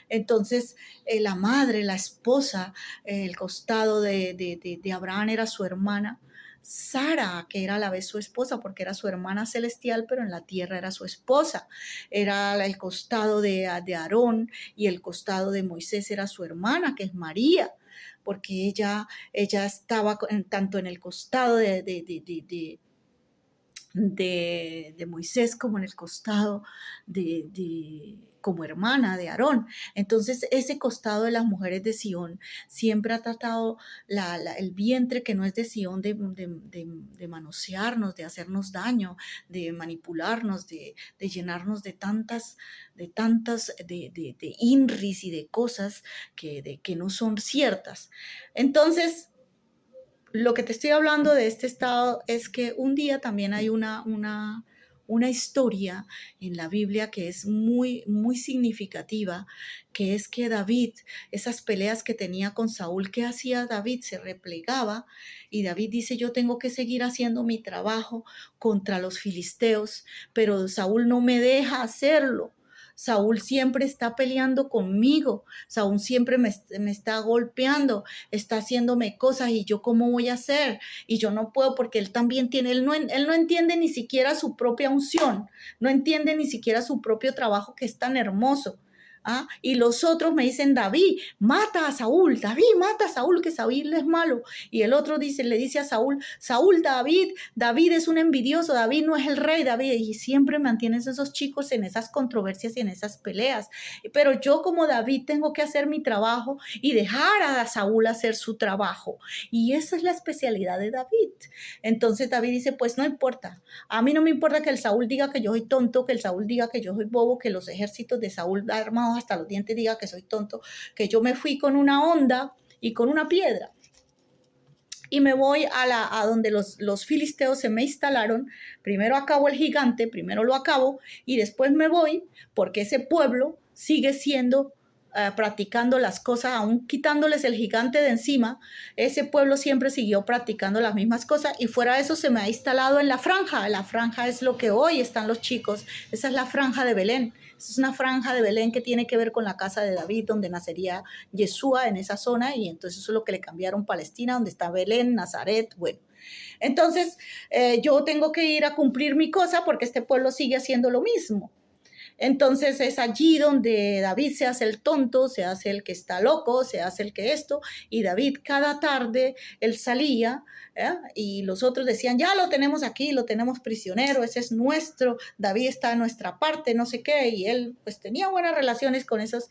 Entonces, la madre, la esposa, el costado de Abraham era su hermana Sara, que era a la vez su esposa, porque era su hermana celestial, pero en la tierra era su esposa. Era el costado de Aarón, y el costado de Moisés era su hermana, que es María, porque ella estaba tanto en el costado de Moisés como en el costado como hermana de Aarón. Entonces, ese costado de las mujeres de Sion siempre ha tratado el vientre que no es de Sion de manosearnos, de hacernos daño, de manipularnos, de llenarnos de tantas inris y de cosas que no son ciertas. Entonces, lo que te estoy hablando de este estado es que un día también hay una historia en la Biblia que es muy, muy significativa, que es que David, esas peleas que tenía con Saúl, ¿qué hacía David? Se replegaba, y David dice, yo tengo que seguir haciendo mi trabajo contra los filisteos, pero Saúl no me deja hacerlo. Saúl siempre está peleando conmigo, Saúl siempre me está golpeando, está haciéndome cosas, y yo cómo voy a hacer, y yo no puedo, porque él también tiene, él no entiende ni siquiera su propia unción, no entiende ni siquiera su propio trabajo que es tan hermoso. ¿Ah? Y los otros me dicen, David, mata a Saúl, David, mata a Saúl, que Saúl es malo. Y el otro le dice a Saúl, David es un envidioso, David no es el rey, David. Y siempre mantienes esos chicos en esas controversias y en esas peleas. Pero yo como David tengo que hacer mi trabajo y dejar a Saúl hacer su trabajo. Y esa es la especialidad de David. Entonces David dice, pues no importa, a mí no me importa que el Saúl diga que yo soy tonto, que el Saúl diga que yo soy bobo, que los ejércitos de Saúl armados hasta los dientes diga que soy tonto, que yo me fui con una honda y con una piedra y me voy a donde los filisteos se me instalaron. Primero acabo el gigante, primero lo acabo, y después me voy, porque ese pueblo sigue siendo practicando las cosas, aún quitándoles el gigante de encima. Ese pueblo siempre siguió practicando las mismas cosas, y fuera de eso se me ha instalado en la franja. La franja es lo que hoy están los chicos, esa es la franja de Belén. Es una franja de Belén que tiene que ver con la casa de David, donde nacería Yeshua, en esa zona, y entonces eso es lo que le cambiaron Palestina, donde está Belén, Nazaret, bueno. Entonces, yo tengo que ir a cumplir mi cosa, porque este pueblo sigue haciendo lo mismo. Entonces es allí donde David se hace el tonto, se hace el que está loco, se hace el que esto, y David cada tarde él salía, y los otros decían, ya lo tenemos aquí, lo tenemos prisionero, ese es nuestro, David está en nuestra parte, no sé qué, y él pues tenía buenas relaciones con esos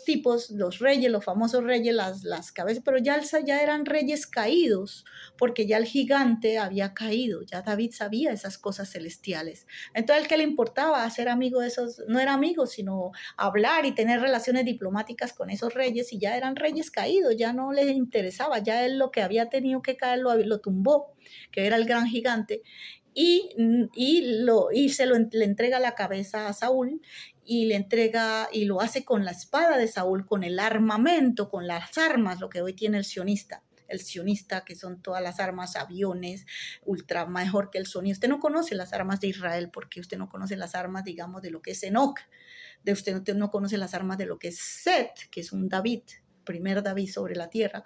tipos, los reyes, los famosos reyes, las cabezas, pero ya eran reyes caídos, porque ya el gigante había caído, ya David sabía esas cosas celestiales. Entonces, ¿qué le importaba hacer amigo de esos? No era amigo, sino hablar y tener relaciones diplomáticas con esos reyes, y ya eran reyes caídos, ya no les interesaba, ya él lo que había tenido que caer lo tumbó, que era el gran gigante, y le entrega la cabeza a Saúl, y le entrega, y lo hace con la espada de Saúl, con el armamento, con las armas, lo que hoy tiene el sionista. el sionista, que son todas las armas, aviones, ultra mejor que el sonido. Usted no conoce las armas de Israel porque usted no conoce las armas, digamos, de lo que es Enoch, de usted no conoce las armas de lo que es Set, que es un David, primer David sobre la tierra,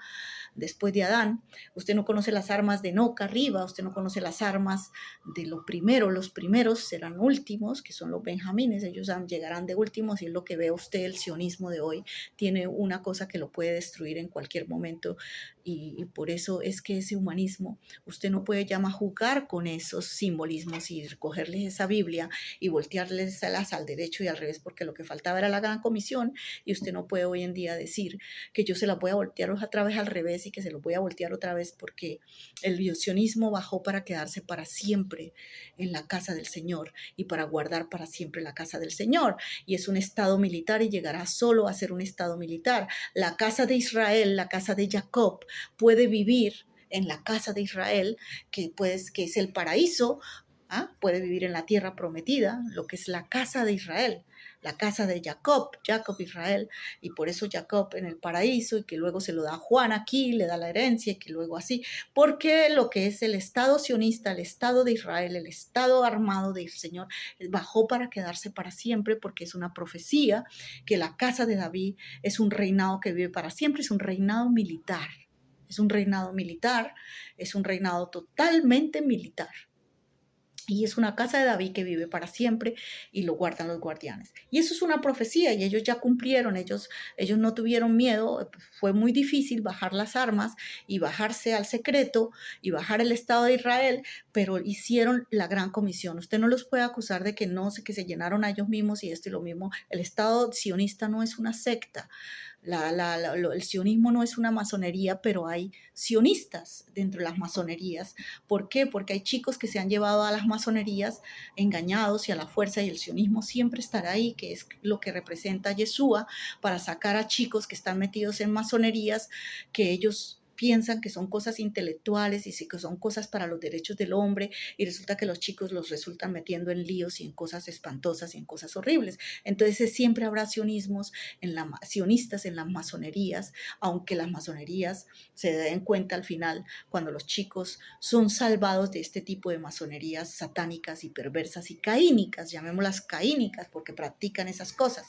después de Adán. Usted no conoce las armas de Enoch arriba, usted no conoce las armas de lo primero. Los primeros serán últimos, que son los benjamines, ellos llegarán de últimos, y es lo que ve usted. El sionismo de hoy tiene una cosa que lo puede destruir en cualquier momento, y por eso es que ese humanismo, usted no puede ya más jugar con esos simbolismos y cogerles esa Biblia y voltearles al derecho y al revés, porque lo que faltaba era la gran comisión, y usted no puede hoy en día decir que yo se la voy a voltear otra vez al revés y que se lo voy a voltear otra vez, porque el sionismo bajó para quedarse para siempre en la casa del Señor y para guardar para siempre la casa del Señor, y es un estado militar y llegará solo a ser un estado militar. La casa de Israel, la casa de Jacob, puede vivir en la casa de Israel, que es el paraíso. Puede vivir en la tierra prometida, lo que es la casa de Israel, la casa de Jacob, Israel, y por eso Jacob en el paraíso, y que luego se lo da a Juan aquí, le da la herencia, y que luego así, porque lo que es el estado sionista, el estado de Israel, el estado armado del Señor, bajó para quedarse para siempre, porque es una profecía que la casa de David es un reinado que vive para siempre, es un reinado militar, es un reinado militar, es un reinado totalmente militar. Y es una casa de David que vive para siempre, y lo guardan los guardianes. Y eso es una profecía, y ellos ya cumplieron, ellos no tuvieron miedo. Fue muy difícil bajar las armas y bajarse al secreto y bajar el Estado de Israel, pero hicieron la gran comisión. Usted no los puede acusar de que no, que se llenaron a ellos mismos y esto y lo mismo. El Estado sionista no es una secta. El sionismo no es una masonería, pero hay sionistas dentro de las masonerías. ¿Por qué? Porque hay chicos que se han llevado a las masonerías engañados y a la fuerza, y el sionismo siempre estará ahí, que es lo que representa Yeshua, para sacar a chicos que están metidos en masonerías, que ellos piensan que son cosas intelectuales y que son cosas para los derechos del hombre, y resulta que los chicos los resultan metiendo en líos y en cosas espantosas y en cosas horribles. Entonces siempre habrá sionistas en las masonerías, aunque las masonerías se den cuenta al final cuando los chicos son salvados de este tipo de masonerías satánicas y perversas y caínicas, llamémoslas caínicas, porque practican esas cosas.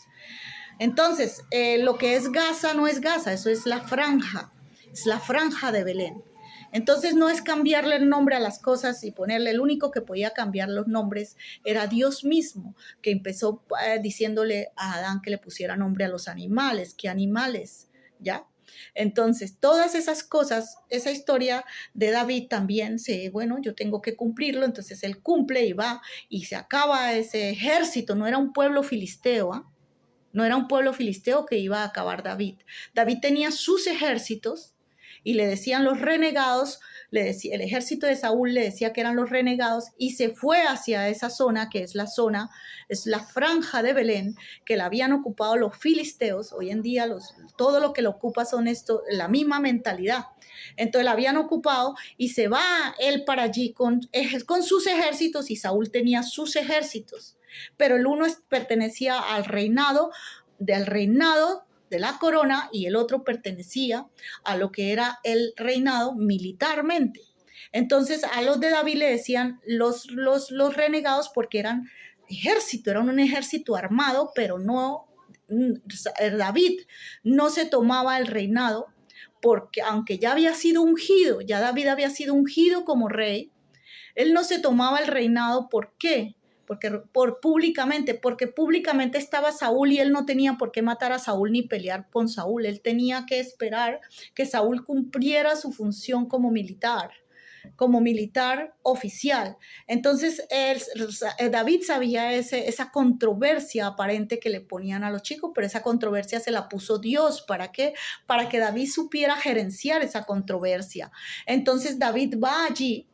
Entonces, lo que es Gaza no es Gaza, eso es la franja. Es la franja de Belén. Entonces no es cambiarle el nombre a las cosas y ponerle, el único que podía cambiar los nombres era Dios mismo, que empezó diciéndole a Adán que le pusiera nombre a los animales. ¿Qué animales? ¿Ya? Entonces, todas esas cosas, esa historia de David también, yo tengo que cumplirlo, entonces él cumple y va, y se acaba ese ejército. No era un pueblo filisteo, no era un pueblo filisteo que iba a acabar David. David tenía sus ejércitos, y le decían los renegados, el ejército de Saúl le decía que eran los renegados, y se fue hacia esa zona, que es la franja de Belén, que la habían ocupado los filisteos. Hoy en día todo lo que lo ocupa son la misma mentalidad. Entonces la habían ocupado, y se va él para allí con sus ejércitos, y Saúl tenía sus ejércitos, pero el uno pertenecía al reinado de la corona, y el otro pertenecía a lo que era el reinado militarmente. Entonces a los de David le decían los renegados, porque eran ejército, era un ejército armado, pero no, David no se tomaba el reinado, porque aunque ya había sido ungido, ya David había sido ungido como rey, él no se tomaba el reinado. ¿Por qué? Porque públicamente estaba Saúl, y él no tenía por qué matar a Saúl ni pelear con Saúl. Él tenía que esperar que Saúl cumpliera su función como militar oficial. Entonces David sabía esa controversia aparente que le ponían a los chicos, pero esa controversia se la puso Dios. ¿Para qué? Para que David supiera gerenciar esa controversia. Entonces David va allí,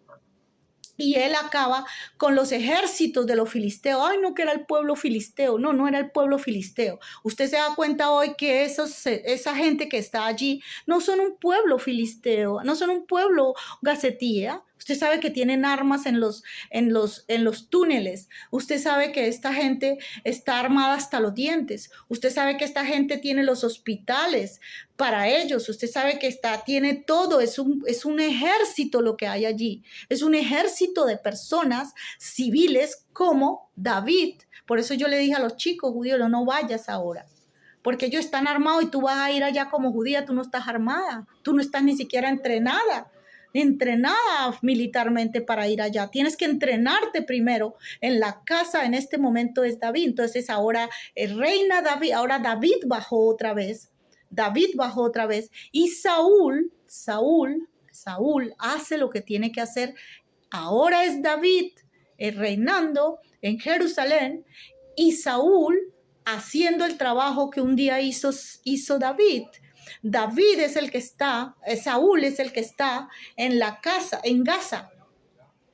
y él acaba con los ejércitos de los filisteos. Ay, no, que era el pueblo filisteo. No, no era el pueblo filisteo. Usted se da cuenta hoy que esa gente que está allí no son un pueblo filisteo, no son un pueblo gazetía. Usted sabe que tienen armas en los túneles. Usted sabe que esta gente está armada hasta los dientes. Usted sabe que esta gente tiene los hospitales para ellos. Usted sabe que tiene todo. Es un ejército lo que hay allí. Es un ejército de personas civiles como David. Por eso yo le dije a los chicos judíos, no vayas ahora. Porque ellos están armados y tú vas a ir allá como judía, tú no estás armada. Tú no estás ni siquiera entrenada militarmente para ir allá. Tienes que entrenarte primero en la casa. En este momento es David. Entonces ahora reina David. Ahora David bajó otra vez. Y Saúl hace lo que tiene que hacer. Ahora es David reinando en Jerusalén y Saúl haciendo el trabajo que un día hizo David. David es el que está, Saúl es el que está en la casa, en Gaza,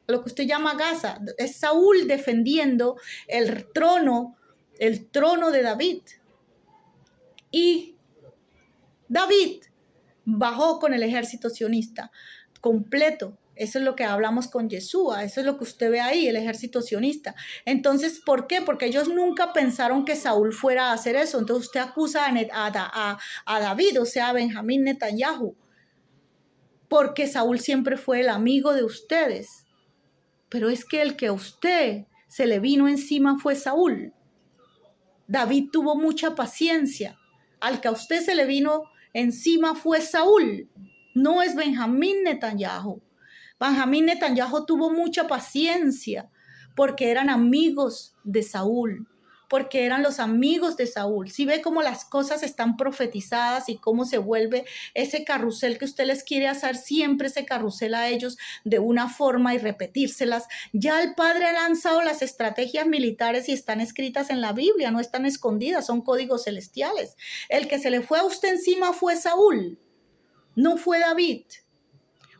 lo que usted llama Gaza. Es Saúl defendiendo el trono de David. Y David bajó con el ejército sionista completo. Eso es lo que hablamos con Yeshua, eso es lo que usted ve ahí, el ejército sionista. Entonces, ¿por qué? Porque ellos nunca pensaron que Saúl fuera a hacer eso. Entonces usted acusa a David, o sea, a Benjamín Netanyahu, porque Saúl siempre fue el amigo de ustedes. Pero es que el que a usted se le vino encima fue Saúl. David tuvo mucha paciencia. Al que a usted se le vino encima fue Saúl, no es Benjamín Netanyahu. Benjamín Netanyahu tuvo mucha paciencia porque eran amigos de Saúl, porque eran los amigos de Saúl. Si ve cómo las cosas están profetizadas y cómo se vuelve ese carrusel que usted les quiere hacer siempre, ese carrusel a ellos de una forma y repetírselas. Ya el Padre ha lanzado las estrategias militares y están escritas en la Biblia, no están escondidas, son códigos celestiales. El que se le fue a usted encima fue Saúl, no fue David.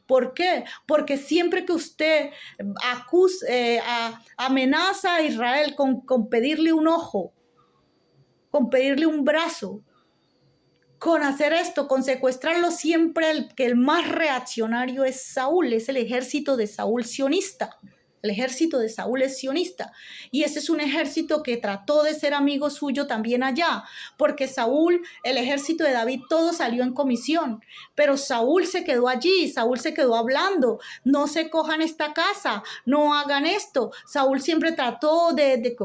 ¿Por qué? Porque siempre que usted amenaza a Israel con pedirle un ojo, con pedirle un brazo, con hacer esto, con secuestrarlo, siempre el más reaccionario es Saúl, es el ejército de Saúl sionista. El ejército de Saúl es sionista y ese es un ejército que trató de ser amigo suyo también allá, porque Saúl, el ejército de David, todo salió en comisión, pero Saúl se quedó allí, Saúl se quedó hablando, no se cojan esta casa, no hagan esto. Saúl siempre trató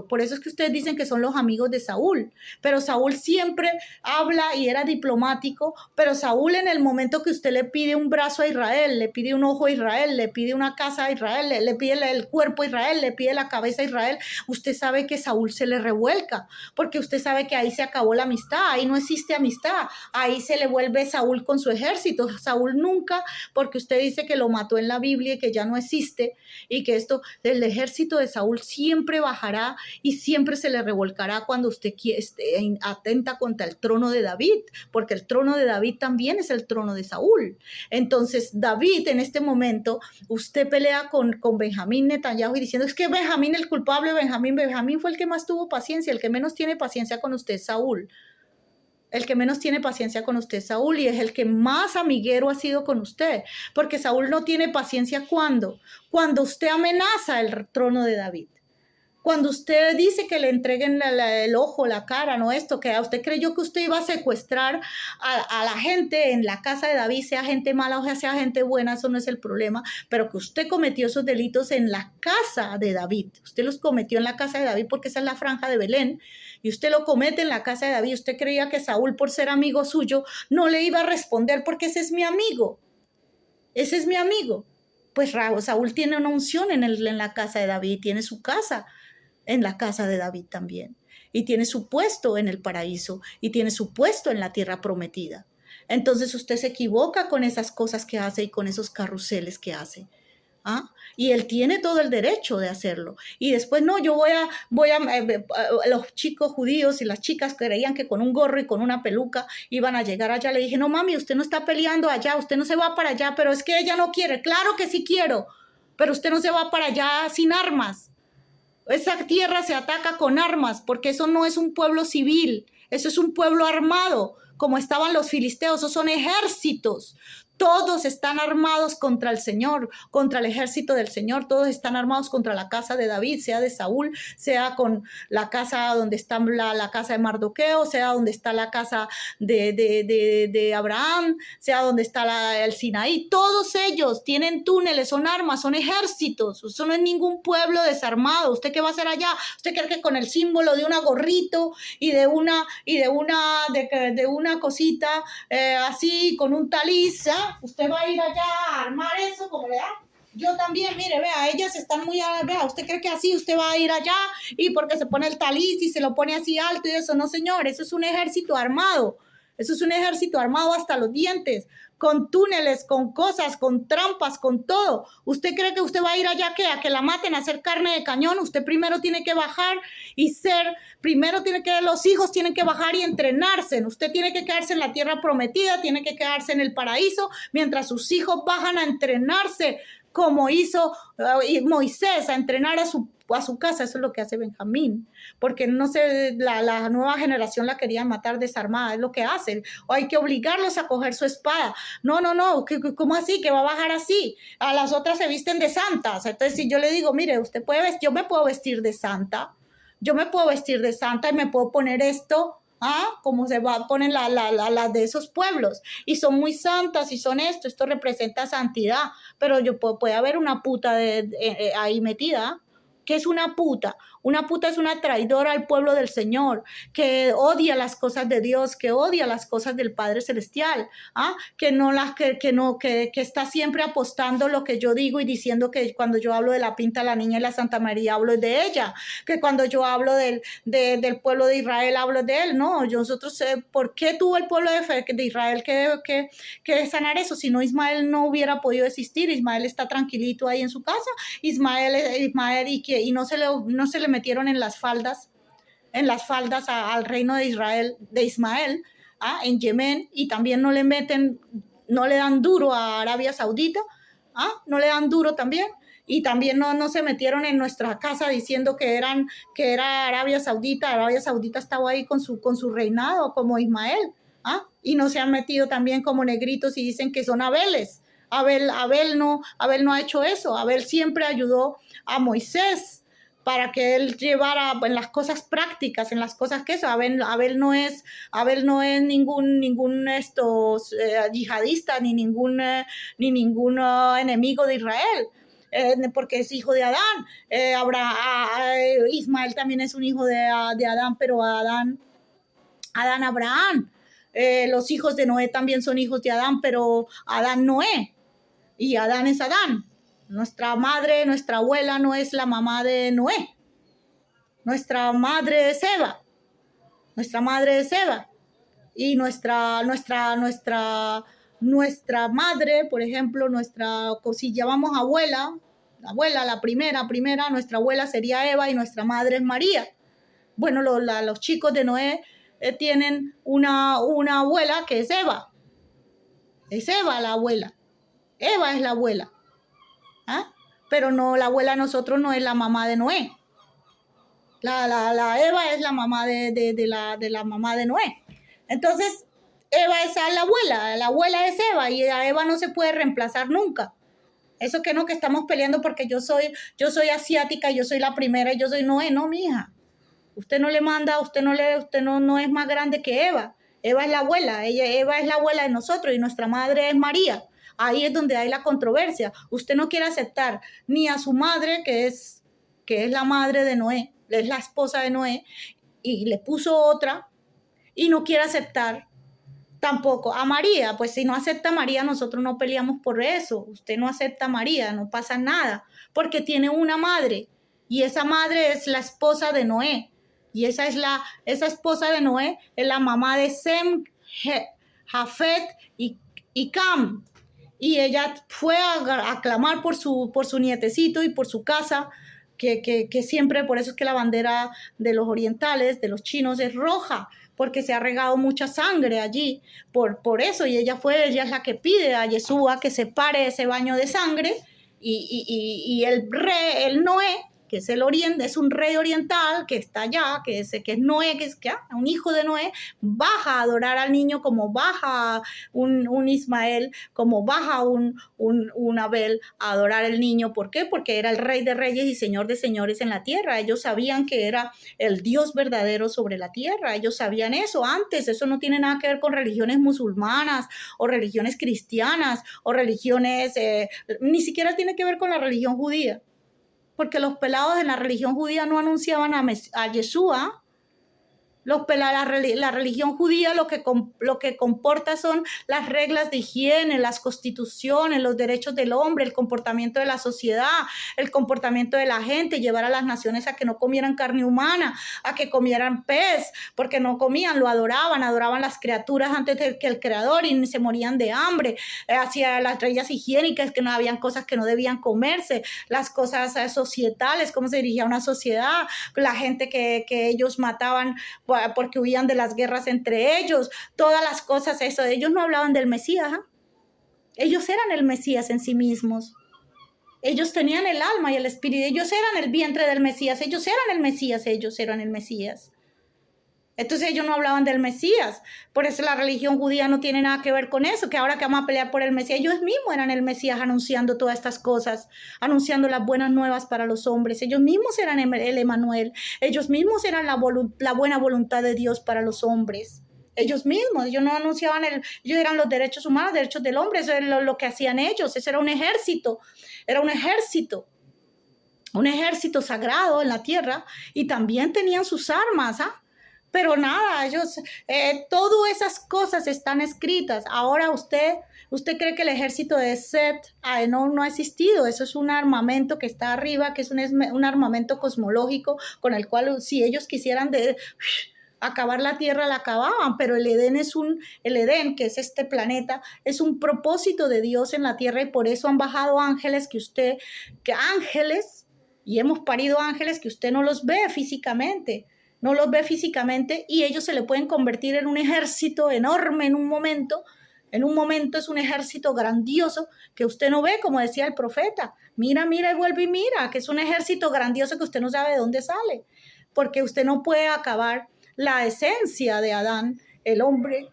por eso es que ustedes dicen que son los amigos de Saúl, pero Saúl siempre habla y era diplomático, pero Saúl en el momento que usted le pide un brazo a Israel, le pide un ojo a Israel, le pide una casa a Israel, le pide el cuerpo a Israel, le pide la cabeza a Israel, usted sabe que Saúl se le revuelca, porque usted sabe que ahí se acabó la amistad, ahí no existe amistad, ahí se le vuelve Saúl con su ejército. Saúl nunca, porque usted dice que lo mató en la Biblia y que ya no existe, y que el ejército de Saúl siempre bajará y siempre se le revolcará cuando usted atenta contra el trono de David, porque el trono de David también es el trono de Saúl. Entonces David en este momento, usted pelea con Benjamín Netanyahu y diciendo, es que Benjamín el culpable, Benjamín fue el que más tuvo paciencia, el que menos tiene paciencia con usted es Saúl. El que menos tiene paciencia con usted es Saúl y es el que más amiguero ha sido con usted, porque Saúl no tiene paciencia cuando usted amenaza el trono de David. Cuando usted dice que le entreguen el ojo, la cara, no esto, que usted creyó que usted iba a secuestrar a la gente en la casa de David, sea gente mala o sea gente buena, eso no es el problema, pero que usted cometió esos delitos en la casa de David. Usted los cometió en la casa de David porque esa es la franja de Belén y usted lo comete en la casa de David. Usted creía que Saúl, por ser amigo suyo, no le iba a responder porque ese es mi amigo. Ese es mi amigo. Pues Saúl tiene una unción en la casa de David, tiene su casa en la casa de David también, y tiene su puesto en el paraíso, y tiene su puesto en la tierra prometida. Entonces usted se equivoca con esas cosas que hace y con esos carruseles que hace. Y él tiene todo el derecho de hacerlo. Y después, no, yo los chicos judíos y las chicas creían que con un gorro y con una peluca iban a llegar allá. Le dije, no mami, usted no está peleando allá, usted no se va para allá, pero es que ella no quiere. Claro que sí quiero, pero usted no se va para allá sin armas. Esa tierra se ataca con armas, porque eso no es un pueblo civil, eso es un pueblo armado, como estaban los filisteos, esos son ejércitos. Todos están armados contra el Señor, contra el ejército del Señor. Todos están armados contra la casa de David, sea de Saúl, sea con la casa donde está la casa de Mardoqueo, sea donde está la casa de Abraham, sea donde está el Sinaí. Todos ellos tienen túneles, son armas, son ejércitos. Eso no es ningún pueblo desarmado. ¿Usted qué va a hacer allá? ¿Usted cree que con el símbolo de una gorrito y de una cosita así, con un taliz, usted va a ir allá a armar eso como le da? Yo también, mire, vea, ellas están muy, vea, ¿usted cree que así usted va a ir allá y porque se pone el taliz y se lo pone así alto y eso? No, señor, eso es un ejército armado. Eso es un ejército armado hasta los dientes, con túneles, con cosas, con trampas, con todo. ¿Usted cree que usted va a ir allá a que la maten, a hacer carne de cañón? Usted primero tiene que bajar y los hijos tienen que bajar y entrenarse. Usted tiene que quedarse en la tierra prometida, tiene que quedarse en el paraíso, mientras sus hijos bajan a entrenarse, como hizo Moisés, a entrenar a su casa. Eso es lo que hace Benjamín, porque no sé, la nueva generación la querían matar desarmada, es lo que hacen, o hay que obligarlos a coger su espada. No, ¿cómo así? ¿Que va a bajar así? A las otras se visten de santas. Entonces, si yo le digo, mire, yo me puedo vestir de santa, y me puedo poner esto, como se va a poner las de esos pueblos, y son muy santas y son esto representa santidad, pero puede haber una puta ahí metida. ¿Qué es una puta? Una puta es una traidora al pueblo del Señor, que odia las cosas de Dios, que odia las cosas del Padre Celestial, que está siempre apostando lo que yo digo y diciendo que cuando yo hablo de la Pinta, la Niña y la Santa María, hablo de ella, que cuando yo hablo del pueblo de Israel, hablo de él. No, nosotros, ¿por qué tuvo el pueblo de Israel que sanar eso? Si no, Ismael no hubiera podido existir. Ismael está tranquilito ahí en su casa. Ismael y no se le metieron en las faldas al reino de Israel, de Ismael, en Yemen, y también no le dan duro a Arabia Saudita, no le dan duro también, y también no se metieron en nuestra casa diciendo que era Arabia Saudita. Arabia Saudita estaba ahí con su reinado, como Ismael, y no se han metido también como negritos y dicen que son Abeles. Abel no ha hecho eso. Abel siempre ayudó a Moisés para que él llevara en las cosas prácticas, en las cosas que eso. Abel no es ningún yihadista, ni ningún enemigo de Israel, porque es hijo de Adán. Ismael también es un hijo de Adán, pero Adán Abraham. Los hijos de Noé también son hijos de Adán, pero Adán Noé, y Adán es Adán. Nuestra abuela no es la mamá de Noé. Nuestra madre es Eva. Y nuestra madre, por ejemplo, si llamamos abuela, la primera, nuestra abuela sería Eva y nuestra madre es María. Bueno, los chicos de Noé tienen una abuela que es Eva. Es Eva la abuela. Eva es la abuela. Pero no, la abuela de nosotros no es la mamá de Noé. La Eva es la mamá de la mamá de Noé. Entonces, Eva es la abuela es Eva, y a Eva no se puede reemplazar nunca. Eso que estamos peleando porque yo soy asiática, yo soy la primera y yo soy Noé. No, mija. Usted no le manda, usted no es más grande que Eva. Eva es la abuela, Eva es la abuela de nosotros y nuestra madre es María. Ahí es donde hay la controversia. Usted no quiere aceptar ni a su madre, que es la madre de Noé, es la esposa de Noé, y le puso otra, y no quiere aceptar tampoco a María. Pues si no acepta a María, nosotros no peleamos por eso. Usted no acepta a María, no pasa nada, porque tiene una madre, y esa madre es la esposa de Noé, y esa esposa de Noé es la mamá de Sem, Jafet y Cam. Y ella fue a clamar por su nietecito y por su casa, que siempre, por eso es que la bandera de los orientales, de los chinos, es roja, porque se ha regado mucha sangre allí, por eso, y ella es la que pide a Yeshua que se pare ese baño de sangre, y el Noé, que es el oriente, es un rey oriental que está allá, que es Noé, que es un hijo de Noé, baja a adorar al niño como baja un Ismael, como baja un Abel a adorar al niño. ¿Por qué? Porque era el rey de reyes y señor de señores en la tierra. Ellos sabían que era el Dios verdadero sobre la tierra. Ellos sabían eso antes. Eso no tiene nada que ver con religiones musulmanas o religiones cristianas o religiones, ni siquiera tiene que ver con la religión judía. Porque los pelados en la religión judía no anunciaban a Yeshua. La religión judía lo que comporta son las reglas de higiene, las constituciones, los derechos del hombre, el comportamiento de la sociedad, el comportamiento de la gente, llevar a las naciones a que no comieran carne humana, a que comieran pez, porque no comían, lo adoraban las criaturas antes que el creador y se morían de hambre, hacia las reglas higiénicas, que no habían cosas que no debían comerse, las cosas societales, cómo se dirigía una sociedad, la gente que ellos mataban porque huían de las guerras entre ellos, todas las cosas, eso. Ellos no hablaban del Mesías, ¿eh? Ellos eran el Mesías en sí mismos. Ellos tenían el alma y el espíritu, ellos eran el vientre del Mesías, ellos eran el Mesías, ellos eran el Mesías. Entonces ellos no hablaban del Mesías. Por eso la religión judía no tiene nada que ver con eso, que ahora que vamos a pelear por el Mesías, ellos mismos eran el Mesías anunciando todas estas cosas, anunciando las buenas nuevas para los hombres. Ellos mismos eran el Emanuel, ellos mismos eran la buena voluntad de Dios para los hombres. Ellos mismos, ellos no anunciaban, ellos eran los derechos humanos, derechos del hombre, eso es lo que hacían ellos, eso era un ejército sagrado en la tierra, y también tenían sus armas, ¿ah? Pero nada, ellos, todas esas cosas están escritas. Ahora usted cree que el ejército de Set no ha existido. Eso es un armamento que está arriba, que es un armamento cosmológico con el cual si ellos quisieran acabar la tierra, la acababan. Pero el Edén, que es este planeta, es un propósito de Dios en la tierra, y por eso han bajado ángeles y hemos parido ángeles que usted no los ve físicamente. No los ve físicamente, y ellos se le pueden convertir en un ejército enorme en un momento. En un momento es un ejército grandioso que usted no ve, como decía el profeta. Mira y vuelve y mira, que es un ejército grandioso que usted no sabe de dónde sale, porque usted no puede acabar la esencia de Adán, el hombre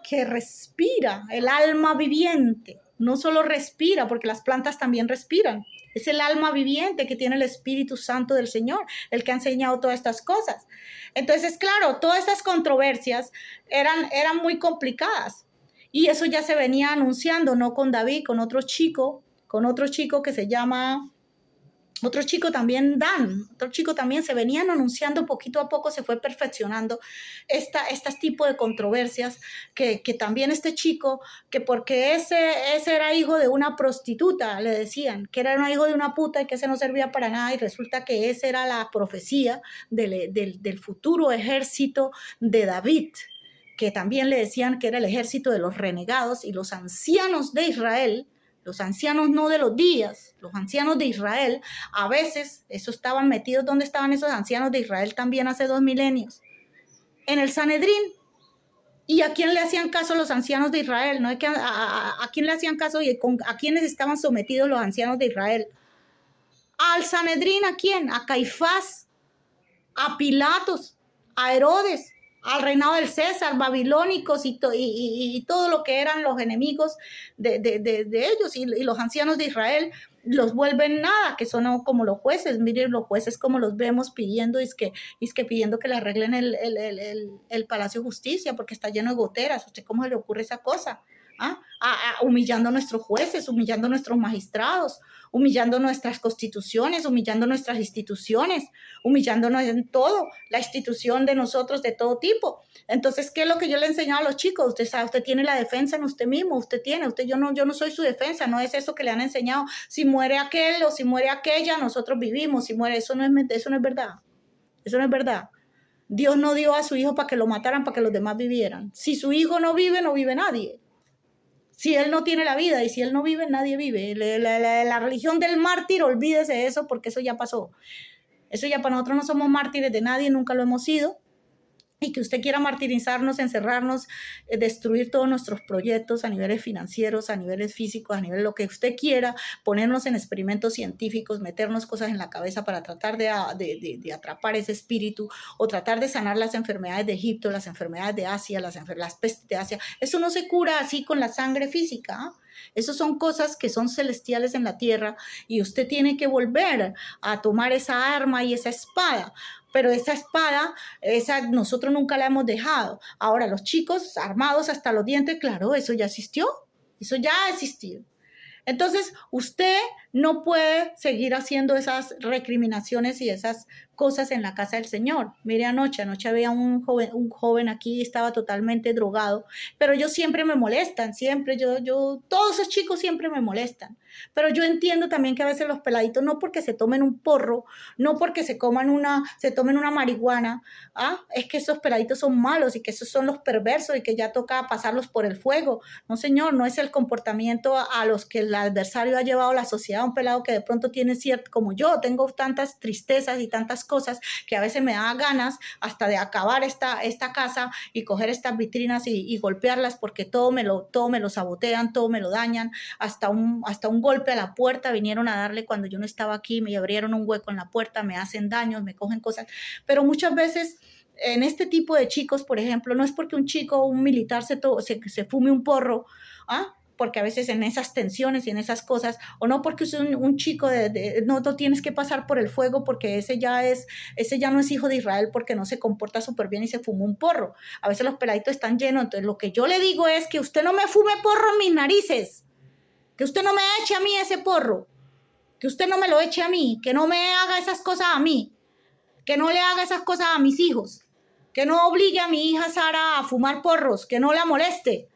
que respira, el alma viviente. No solo respira, porque las plantas también respiran. Es el alma viviente que tiene el Espíritu Santo del Señor, el que ha enseñado todas estas cosas. Entonces, claro, todas estas controversias eran muy complicadas. Y eso ya se venía anunciando, no con David, con otro chico que se llama... Otro chico también, Dan, otro chico también, se venían anunciando poquito a poco, se fue perfeccionando este tipo de controversias, que también este chico, que porque ese era hijo de una prostituta, le decían, que era un hijo de una puta y que ese no servía para nada, y resulta que esa era la profecía del futuro ejército de David, que también le decían que era el ejército de los renegados, y los ancianos de Israel, los ancianos no de los días, los ancianos de Israel, a veces, esos estaban metidos. ¿Dónde estaban esos ancianos de Israel también hace 2 milenios? En el Sanedrín. ¿Y a quién le hacían caso los ancianos de Israel? ¿No? ¿A quién le hacían caso y a quiénes estaban sometidos los ancianos de Israel? Al Sanedrín, ¿a quién? A Caifás, a Pilatos, a Herodes, al reinado del César, babilónicos y todo lo que eran los enemigos de ellos, y los ancianos de Israel los vuelven nada, que son como los jueces. Miren los jueces como los vemos pidiendo, pidiendo que le arreglen el Palacio de Justicia porque está lleno de goteras. ¿Usted cómo se le ocurre esa cosa? Humillando a nuestros jueces, humillando a nuestros magistrados, humillando nuestras constituciones, humillando nuestras instituciones, humillándonos en todo, la institución de nosotros de todo tipo. Entonces, ¿qué es lo que yo le he enseñado a los chicos? Usted sabe, usted tiene la defensa en usted mismo, yo no soy su defensa, no es eso que le han enseñado. Si muere aquel o si muere aquella, nosotros vivimos. Si muere, eso no es verdad. Eso no es verdad. Dios no dio a su hijo para que lo mataran, para que los demás vivieran. Si su hijo no vive, no vive nadie. Si él no tiene la vida y si él no vive, nadie vive. La religión del mártir, olvídese de eso, porque eso ya pasó. Eso ya, para nosotros no somos mártires de nadie, nunca lo hemos sido. y que usted quiera martirizarnos, encerrarnos, destruir todos nuestros proyectos a niveles financieros, a niveles físicos, a nivel lo que usted quiera, ponernos en experimentos científicos, meternos cosas en la cabeza para tratar de atrapar ese espíritu o tratar de sanar las enfermedades de Egipto, las enfermedades de Asia, las pestes de Asia. Eso no se cura así con la sangre física, ¿eh? Esas son cosas que son celestiales en la tierra y usted tiene que volver a tomar esa arma y esa espada. Pero esa espada, nosotros nunca la hemos dejado. Ahora, los chicos armados hasta los dientes, claro, eso ya existió, eso ya ha existido. Entonces, usted no puede seguir haciendo esas recriminaciones y esas cosas en la casa del Señor. Mire, anoche había un joven aquí, estaba totalmente drogado, pero ellos siempre me molestan, siempre, todos esos chicos siempre me molestan. Pero yo entiendo también que a veces los peladitos, no porque se tomen un porro, no porque se tomen una marihuana, es que esos peladitos son malos y que esos son los perversos y que ya toca pasarlos por el fuego. No, señor, no es el comportamiento a los que el adversario ha llevado la sociedad. Un pelado que de pronto tiene cierto, como yo, tengo tantas tristezas y tantas cosas que a veces me da ganas hasta de acabar esta casa y coger estas vitrinas y golpearlas porque todo me lo sabotean, todo me lo dañan, hasta un golpe a la puerta vinieron a darle cuando yo no estaba aquí, me abrieron un hueco en la puerta, me hacen daños, me cogen cosas, pero muchas veces en este tipo de chicos, por ejemplo, no es porque un militar se fume un porro, porque a veces en esas tensiones y en esas cosas, o no porque es un chico no tienes que pasar por el fuego porque ese ya no es hijo de Israel porque no se comporta súper bien y se fumó un porro. A veces los peladitos están llenos, entonces lo que yo le digo es que usted no me fume porro en mis narices, que usted no me eche a mí ese porro, que usted no me lo eche a mí, que no me haga esas cosas a mí, que no le haga esas cosas a mis hijos, que no obligue a mi hija Sara a fumar porros, que no la moleste.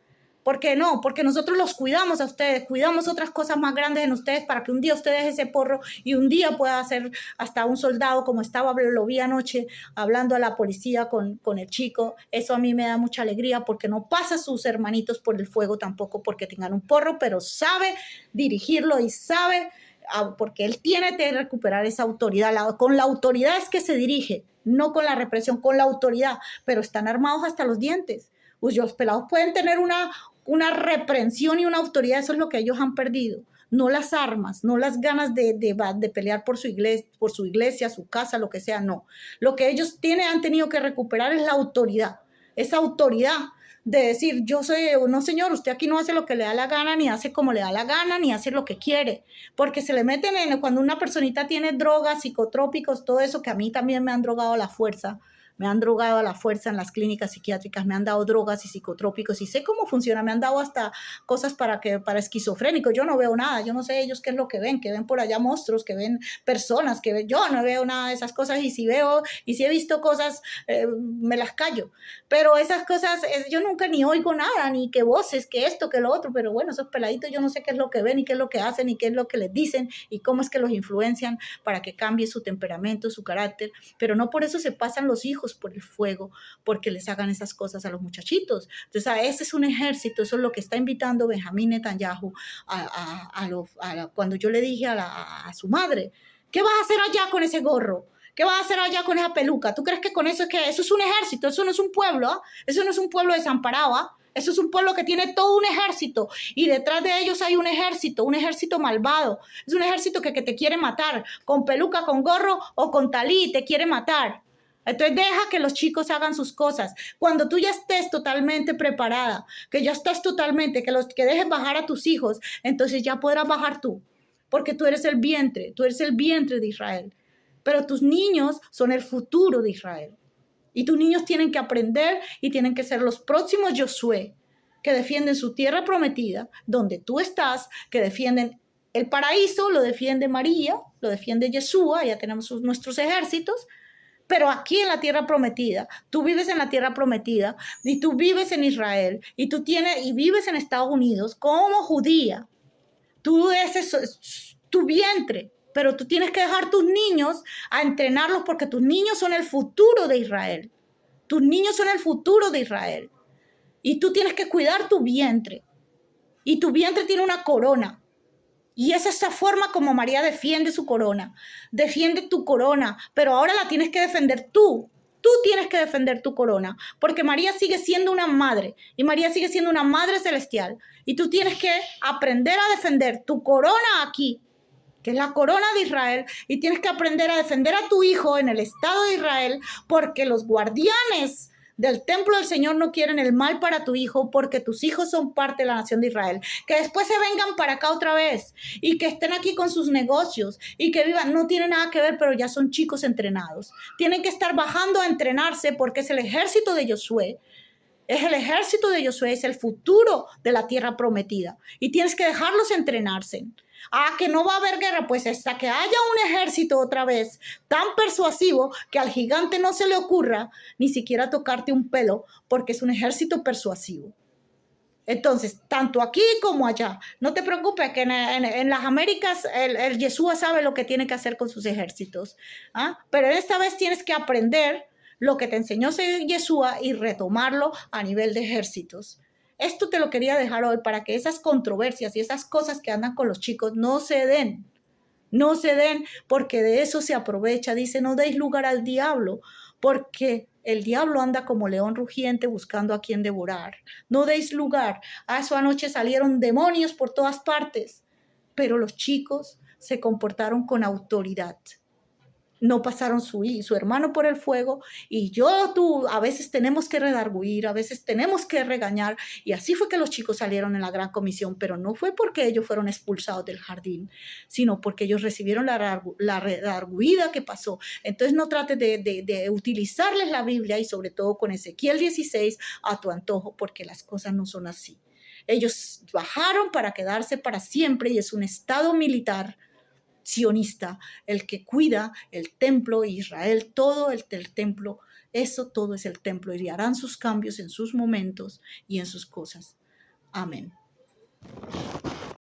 ¿Por qué no? Porque nosotros los cuidamos a ustedes, cuidamos otras cosas más grandes en ustedes para que un día usted deje ese porro y un día pueda ser hasta un soldado como lo vi anoche hablando a la policía con el chico. Eso a mí me da mucha alegría porque no pasa a sus hermanitos por el fuego tampoco porque tengan un porro, pero sabe dirigirlo y sabe, porque él tiene que recuperar esa autoridad. Con la autoridad es que se dirige, no con la represión, con la autoridad, pero están armados hasta los dientes. Pues los pelados pueden tener una reprensión y una autoridad, eso es lo que ellos han perdido. No las armas, no las ganas de pelear por su iglesia, su casa, lo que sea, no. Lo que ellos han tenido que recuperar es la autoridad, esa autoridad de decir, no señor, usted aquí no hace lo que le da la gana, ni hace como le da la gana, ni hace lo que quiere, porque se le meten cuando una personita tiene drogas, psicotrópicos, todo eso, que a mí también me han drogado a la fuerza, en las clínicas psiquiátricas, me han dado drogas y psicotrópicos y sé cómo funciona, me han dado hasta cosas para esquizofrénicos, yo no veo nada, yo no sé ellos qué es lo que ven por allá monstruos, que ven personas, yo no veo nada de esas cosas y si he visto cosas, me las callo, pero esas cosas, yo nunca ni oigo nada, ni que voces, que esto, que lo otro, pero bueno, esos peladitos yo no sé qué es lo que ven y qué es lo que hacen y qué es lo que les dicen y cómo es que los influencian para que cambie su temperamento, su carácter, pero no por eso se pasan los hijos por el fuego, porque les hagan esas cosas a los muchachitos. Entonces, ese es un ejército, eso es lo que está invitando Benjamín Netanyahu cuando yo le dije a su madre, ¿qué vas a hacer allá con ese gorro? ¿Qué vas a hacer allá con esa peluca? ¿Tú crees que con eso eso es un ejército? Eso no es un pueblo, eso no es un pueblo desamparado, Eso es un pueblo que tiene todo un ejército y detrás de ellos hay un ejército malvado. Es un ejército que te quiere matar, con peluca, con gorro o con talí, te quiere matar. Entonces deja que los chicos hagan sus cosas. Cuando tú ya estés totalmente preparada, que ya estás totalmente, que dejes bajar a tus hijos, entonces ya podrás bajar tú, porque tú eres el vientre de Israel. Pero tus niños son el futuro de Israel. Y tus niños tienen que aprender y tienen que ser los próximos Josué, que defienden su tierra prometida, donde tú estás, que defienden el paraíso, lo defiende María, lo defiende Yeshua, ya tenemos nuestros ejércitos. Pero aquí en la tierra prometida, tú vives en la tierra prometida y tú vives en Israel y vives en Estados Unidos como judía. Tú es tu vientre, pero tú tienes que dejar tus niños a entrenarlos porque tus niños son el futuro de Israel. Tus niños son el futuro de Israel. Y tú tienes que cuidar tu vientre. Y tu vientre tiene una corona. Y es esa forma como María defiende su corona. Defiende tu corona, pero ahora la tienes que defender tú. Tú tienes que defender tu corona, porque María sigue siendo una madre y María sigue siendo una madre celestial. Y tú tienes que aprender a defender tu corona aquí, que es la corona de Israel, y tienes que aprender a defender a tu hijo en el Estado de Israel, porque los guardianes del templo del Señor no quieren el mal para tu hijo, porque tus hijos son parte de la nación de Israel. Que después se vengan para acá otra vez y que estén aquí con sus negocios y que vivan, no tiene nada que ver, pero ya son chicos entrenados. Tienen que estar bajando a entrenarse porque es el ejército de Josué. Es el ejército de Josué, es el futuro de la tierra prometida. Y tienes que dejarlos entrenarse. Que no va a haber guerra, pues hasta que haya un ejército otra vez tan persuasivo que al gigante no se le ocurra ni siquiera tocarte un pelo, porque es un ejército persuasivo. Entonces, tanto aquí como allá, no te preocupes que en las Américas el Yeshua sabe lo que tiene que hacer con sus ejércitos. Pero esta vez tienes que aprender lo que te enseñó Yeshua y retomarlo a nivel de ejércitos. Esto te lo quería dejar hoy para que esas controversias y esas cosas que andan con los chicos no se den. No se den, porque de eso se aprovecha. Dice, no deis lugar al diablo, porque el diablo anda como león rugiente buscando a quien devorar. No deis lugar. A eso anoche salieron demonios por todas partes, pero los chicos se comportaron con autoridad. No pasaron su hermano por el fuego, y tú, a veces tenemos que redarguir, a veces tenemos que regañar, y así fue que los chicos salieron en la gran comisión, pero no fue porque ellos fueron expulsados del jardín, sino porque ellos recibieron la redarguida que pasó. Entonces no trates de utilizarles la Biblia, y sobre todo con Ezequiel 16, a tu antojo, porque las cosas no son así. Ellos bajaron para quedarse para siempre, y es un estado militar sionista, el que cuida el templo Israel, todo el templo, eso todo es el templo, y harán sus cambios en sus momentos y en sus cosas. Amén.